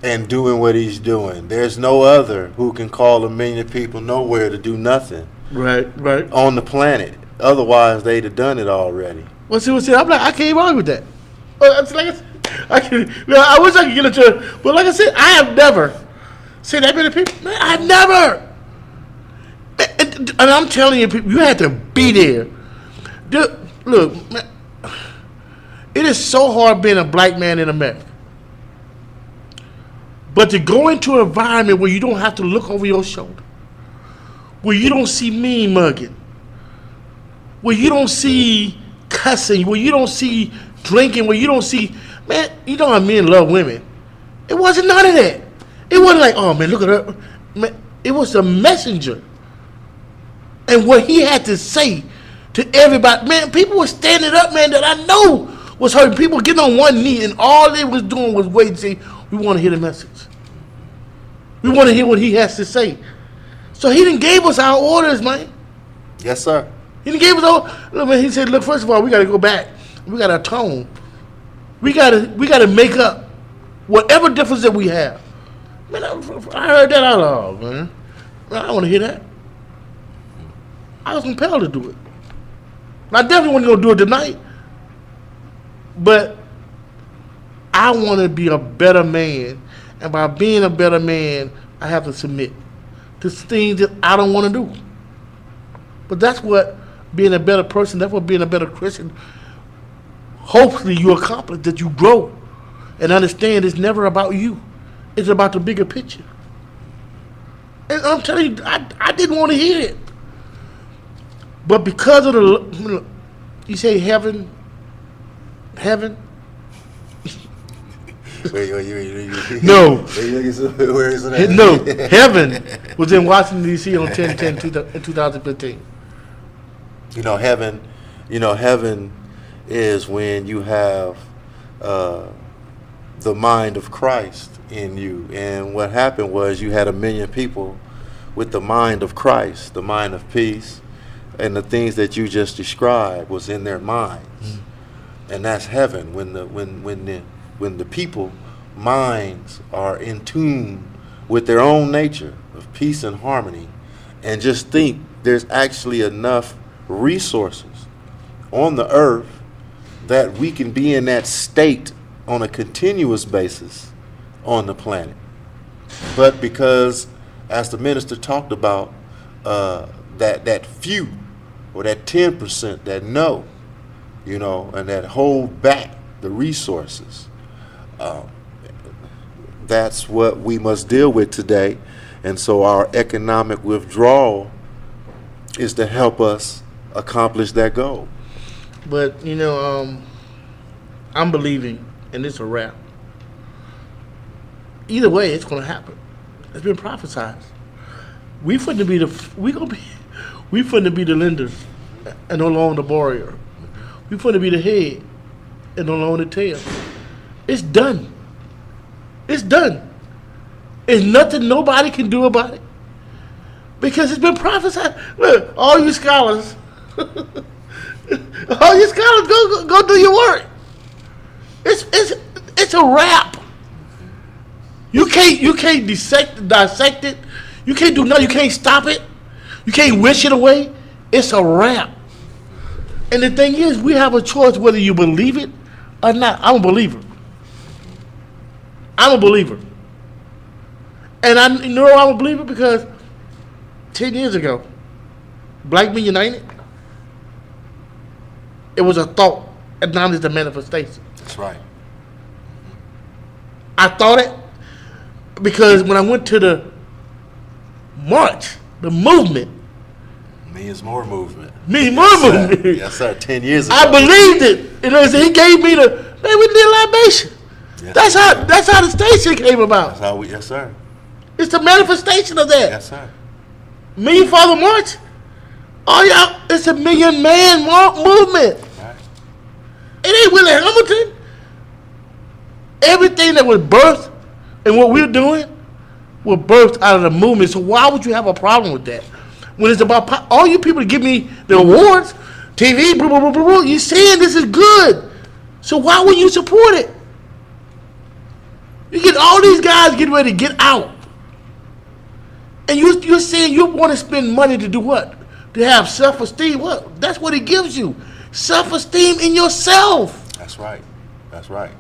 and doing what he's doing. There's no other who can call 1 million people nowhere to do nothing Right. on the planet. Otherwise, they'd have done it already. Well, see, I'm like, I can't even argue with that. It's like I wish I could get it to it, but like I said, I have never seen that many people. Man, I've never. And I'm telling you, people, you had to be there. Dude, look, man, it is so hard being a black man in America. But to go into an environment where you don't have to look over your shoulder, where you don't see mean mugging, where you don't see cussing, where you don't see drinking, where you don't see, man, you know how men love women. It wasn't none of that. It wasn't like, oh man, look at her. Man, it was a messenger. And what he had to say to everybody, man, people were standing up, man, that I know was hurting. People getting on one knee, and all they was doing was waiting to say, we want to hear the message. We want to hear what he has to say. So he didn't gave us our orders, man. Yes, sir. He didn't give us all. Look, man, he said, look, first of all, we got to go back. We got to atone. We got to make up whatever difference that we have. Man, I heard that out loud, man. I don't want to hear that. I was compelled to do it. I definitely wasn't going to do it tonight. But I want to be a better man. And by being a better man, I have to submit to things that I don't want to do. But that's what being a better person, that's what being a better Christian, hopefully you accomplish, that you grow and understand it's never about you. It's about the bigger picture. And I'm telling you, I didn't want to hear it. But because of the, you say heaven, No. Where is it at? No, heaven was in Washington, D.C. on 10/10 in 2015. Heaven is when you have the mind of Christ in you. And what happened was you had 1 million people with the mind of Christ, the mind of peace, and the things that you just described was in their minds. And that's heaven, when the people minds are in tune with their own nature of peace and harmony, and just think there's actually enough resources on the earth that we can be in that state on a continuous basis on the planet. But because, as the minister talked about, that few or that 10% that know, and that hold back the resources, that's what we must deal with today. And so our economic withdrawal is to help us accomplish that goal. But, I'm believing, and it's a wrap. Either way, it's going to happen. It's been prophesied. We finna be the lenders and no longer the borrower. We finna be the head and no longer the tail. It's done. It's done. There's nothing nobody can do about it because it's been prophesied. Look, all you scholars, go do your work. It's a wrap. You can't dissect it. You can't do nothing. You can't stop it. You can't wish it away. It's a wrap. And the thing is, we have a choice whether you believe it or not. I'm a believer. I'm a believer. And I'm a believer because 10 years ago, Black Men United, it was a thought, and now it's a manifestation. That's right. I thought it because when I went to the march, the movement. Means more movement. Movement. Yes, sir. 10 years ago. I believed it. He gave me we did libation. Yes, That's how the station came about. That's how yes, sir. It's the manifestation of that. Yes, sir. Million Father March. Oh yeah, it's a 1 million man movement. Right. It ain't Willie Hamilton. Everything that was birthed and what we're doing was birthed out of the movement. So why would you have a problem with that? When it's about all you people to give me the awards, TV, blah, blah, blah, blah, blah, you're saying this is good. So why wouldn't you support it? You get all these guys getting ready to get out. And you're saying you want to spend money to do what? To have self-esteem. What? That's what it gives you. Self-esteem in yourself. That's right. That's right.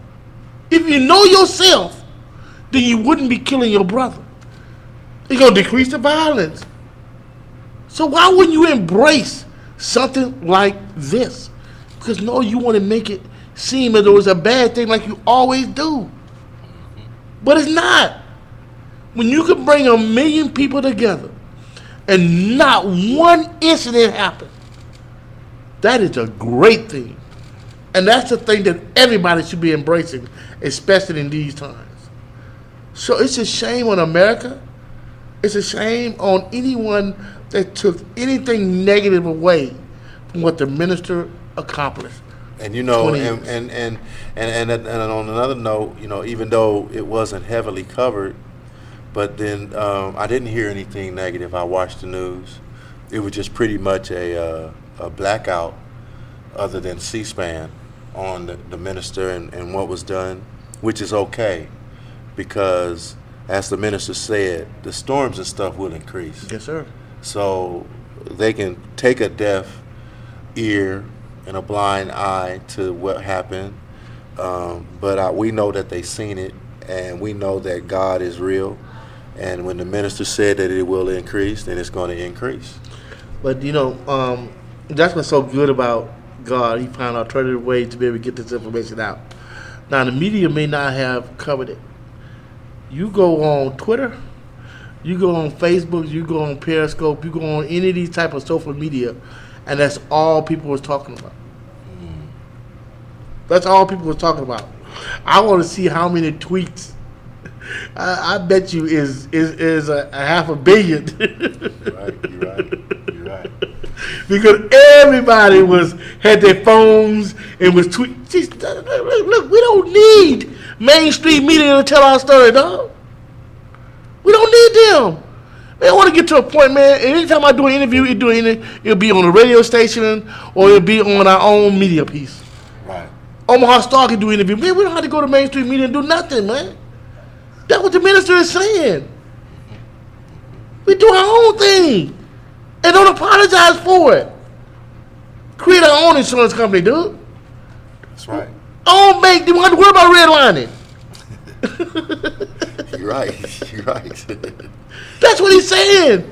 If you know yourself, then you wouldn't be killing your brother. It's going to decrease the violence. So why wouldn't you embrace something like this? Because no, you want to make it seem as though it's a bad thing like you always do. But it's not. When you can bring 1 million people together and not one incident happen, that is a great thing. And that's the thing that everybody should be embracing, especially in these times. So it's a shame on America. It's a shame on anyone that took anything negative away from what the minister accomplished. And and on another note, even though it wasn't heavily covered, but then I didn't hear anything negative. I watched the news. It was just pretty much a blackout, other than C-SPAN, on the minister and what was done, which is okay, because as the minister said, the storms and stuff will increase. Yes, sir. So they can take a deaf ear and a blind eye to what happened, but we know that they seen it, and we know that God is real. And when the minister said that it will increase, then it's going to increase. But that's what's so good about God. He found alternative ways to be able to get this information out. Now the media may not have covered it. You go on Twitter, you go on Facebook, you go on Periscope, you go on any of these type of social media, and that's all people was talking about. That's all people was talking about. I want to see how many tweets. I bet you is a half a billion. You're right. Because everybody had their phones and was tweeting. Look, we don't need mainstream media to tell our story, dog. We don't need them. Man, I want to get to a point, man. Anytime I do an interview, it'll be on a radio station or it'll be on our own media piece. Right. Omaha Star can do an interview. Man, we don't have to go to mainstream media and do nothing, man. That's what the minister is saying. We do our own thing and don't apologize for it. Create our own insurance company, dude. That's right. Don't make them have to worry about redlining. You're right. That's what he's saying.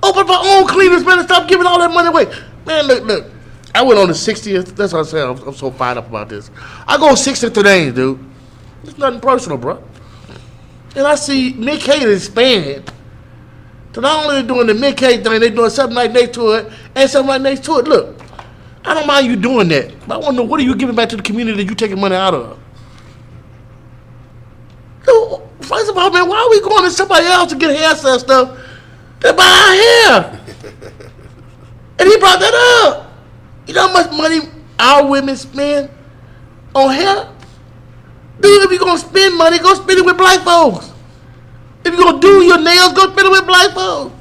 Open up our own cleaners, man, and stop giving all that money away. Man, look. I went on the 60th. That's what I'm saying. I'm so fired up about this. I go 60th today, dude. It's nothing personal, bro. And I see Nick Hater expand. So not only doing the Mick Hay thing, they doing something right next to it and something right next to it. Look, I don't mind you doing that, but I want to know, what are you giving back to the community that you taking money out of? So, first of all, man, why are we going to somebody else to get hairstyle stuff to buy our hair? And he brought that up. You know how much money our women spend on hair? Dude, if you're going to spend money, go spend it with black folks. If you're going to do your nails, go spend it with black folks.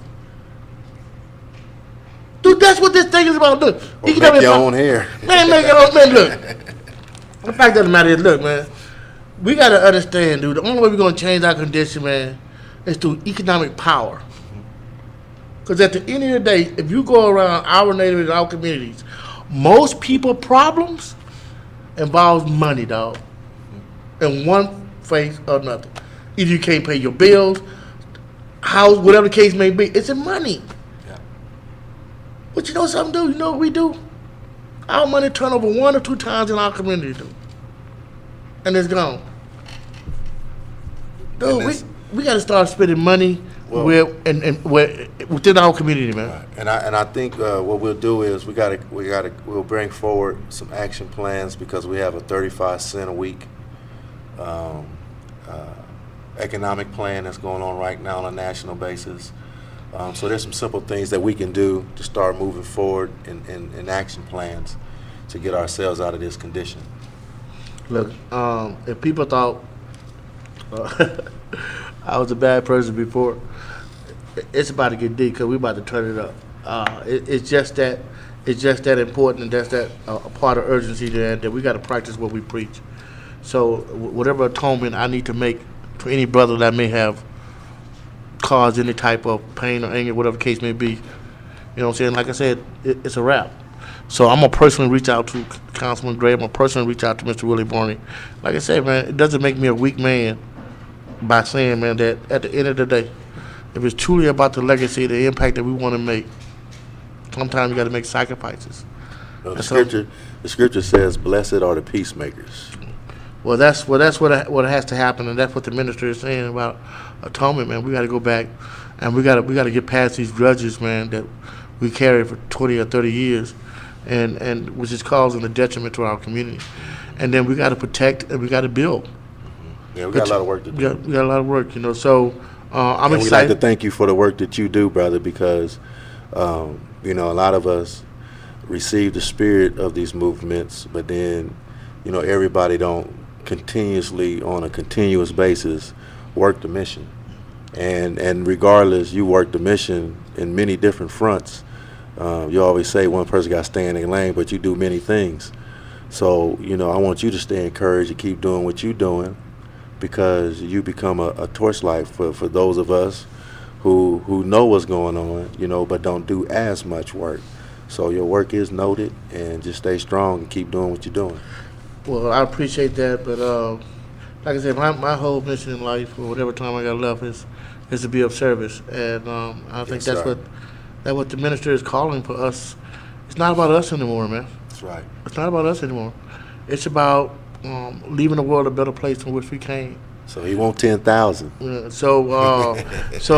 Dude, that's what this thing is about. Look, Or make your own hair. Man, make your own, man, look. The fact of the matter is, look, man, we got to understand, dude, the only way we're going to change our condition, man, is through economic power. Because at the end of the day, if you go around our neighborhoods, our communities, most people problems involves money, dog. In one face or another. Either you can't pay your bills, house, whatever the case may be, it's in money. Yeah. But you know something, dude? You know what we do? Our money turn over 1 or 2 times in our community, dude. And it's gone. Dude, we got to start spending money where within our community, man. Right. And I think what we'll do is we'll bring forward some action plans, because we have a 35 cent a week economic plan that's going on right now on a national basis. So there's some simple things that we can do to start moving forward in action plans to get ourselves out of this condition. Look, if people thought I was a bad person before, it's about to get deep, because we're about to turn it up. It's just that important, and that's that a part of urgency there, that we got to practice what we preach. So whatever atonement I need to make for any brother that may have caused any type of pain or anger, whatever the case may be, you know what I'm saying? Like I said, it's a wrap. So I'm going to personally reach out to Councilman Gray. I'm going to personally reach out to Mr. Willie Barney. Like I said, man, it doesn't make me a weak man by saying, man, that at the end of the day, if it's truly about the legacy, the impact that we want to make, sometimes you got to make sacrifices. The scripture says, "Blessed are the peacemakers." Well, that's what has to happen, and that's what the minister is saying about atonement, man. We got to go back, and we got to get past these grudges, man, that we carry for 20 or 30 years, and which is causing a detriment to our community. And then we got to protect and we got to build. Yeah, we got a lot of work to do. We got a lot of work, you know. So I'm and excited. we'd like to thank you for the work that you do, brother, because you know, a lot of us receive the spirit of these movements, but then, you know, everybody don't continuously, on a continuous basis, work the mission. And regardless, you work the mission in many different fronts. You always say one person got to stay in their lane, but you do many things. So, you know, I want you to stay encouraged to keep doing what you're doing, because you become a torchlight for those of us who know what's going on, you know, but don't do as much work. So your work is noted, and just stay strong and keep doing what you're doing. Well, I appreciate that, but like I said, my whole mission in life, or whatever time I got left, is to be of service, and I think Yes, that's sir. what the minister is calling for us. It's not about us anymore, man. That's right. It's not about us anymore. It's about leaving the world a better place from which we came. So he want 10,000. Yeah, so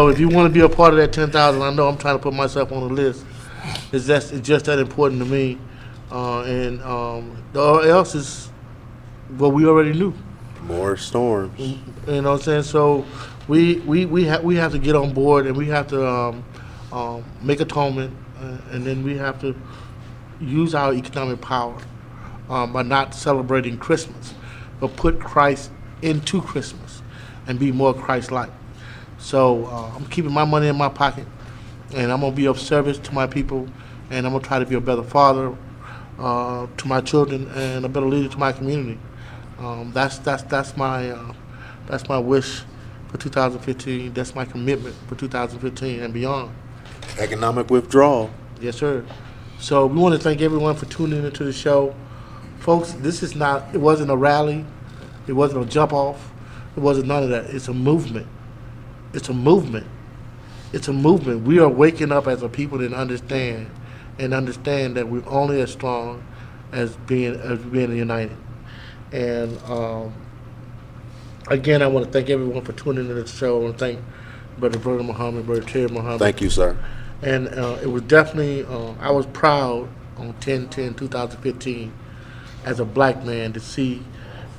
if you want to be a part of that 10,000, I know I'm trying to put myself on the list. It's just that important to me, and the else is what we already knew. More storms. You know what I'm saying? So we have to get on board, and we have to make atonement, and then we have to use our economic power by not celebrating Christmas, but put Christ into Christmas and be more Christ-like. So I'm keeping my money in my pocket, and I'm gonna be of service to my people, and I'm gonna try to be a better father to my children and a better leader to my community. That's my wish for 2015. That's my commitment for 2015 and beyond. Economic withdrawal. Yes, sir. So we want to thank everyone for tuning into the show. Folks, it wasn't a rally. It wasn't a jump off. It wasn't none of that. It's a movement. It's a movement. It's a movement. We are waking up as a people that understand that we're only as strong as being united. And again, I want to thank everyone for tuning into the show. I want to thank Brother Muhammad, Brother Terry Muhammad. Thank you, sir. And it was definitely, I was proud on 10/10/2015 as a black man to see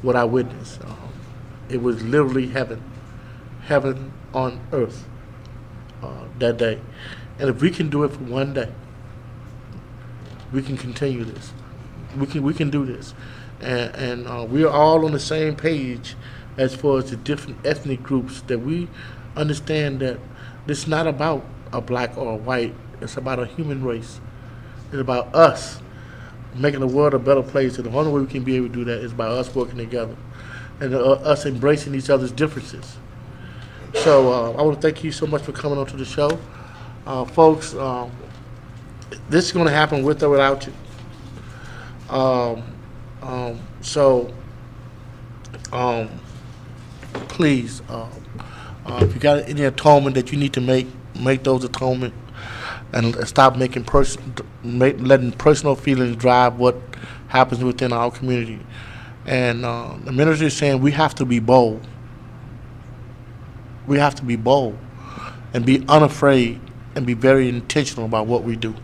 what I witnessed. It was literally heaven on earth that day. And if we can do it for one day, we can continue this. We can do this. And we are all on the same page as far as the different ethnic groups, that we understand that this is not about a black or a white. It's about a human race. It's about us making the world a better place. And the only way we can be able to do that is by us working together and us embracing each other's differences. So I want to thank you so much for coming onto the show. Folks, this is going to happen with or without you. Please, if you got any atonement that you need to make those atonement, and stop letting personal feelings drive what happens within our community. And the minister is saying we have to be bold. We have to be bold and be unafraid and be very intentional about what we do.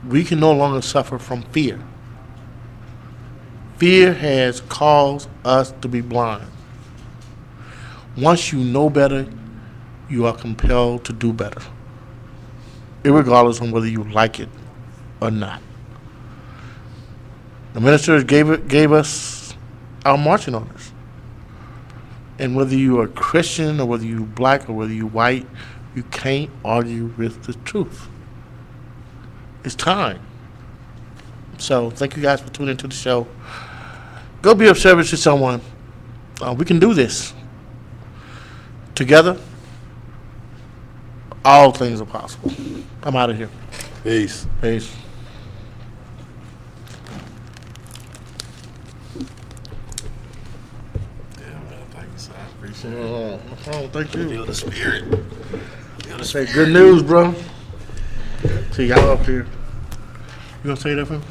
We can no longer suffer from fear. Fear has caused us to be blind. Once you know better, you are compelled to do better, irregardless of whether you like it or not. The minister gave us our marching orders. And whether you are Christian or whether you're black or whether you're white, you can't argue with the truth. It's time. So thank you guys for tuning into the show. Go be of service to someone. We can do this. Together, all things are possible. I'm out of here. Peace. Peace. Thank you. Feel the spirit. Say good news, bro. See y'all up here. You gonna say that for me?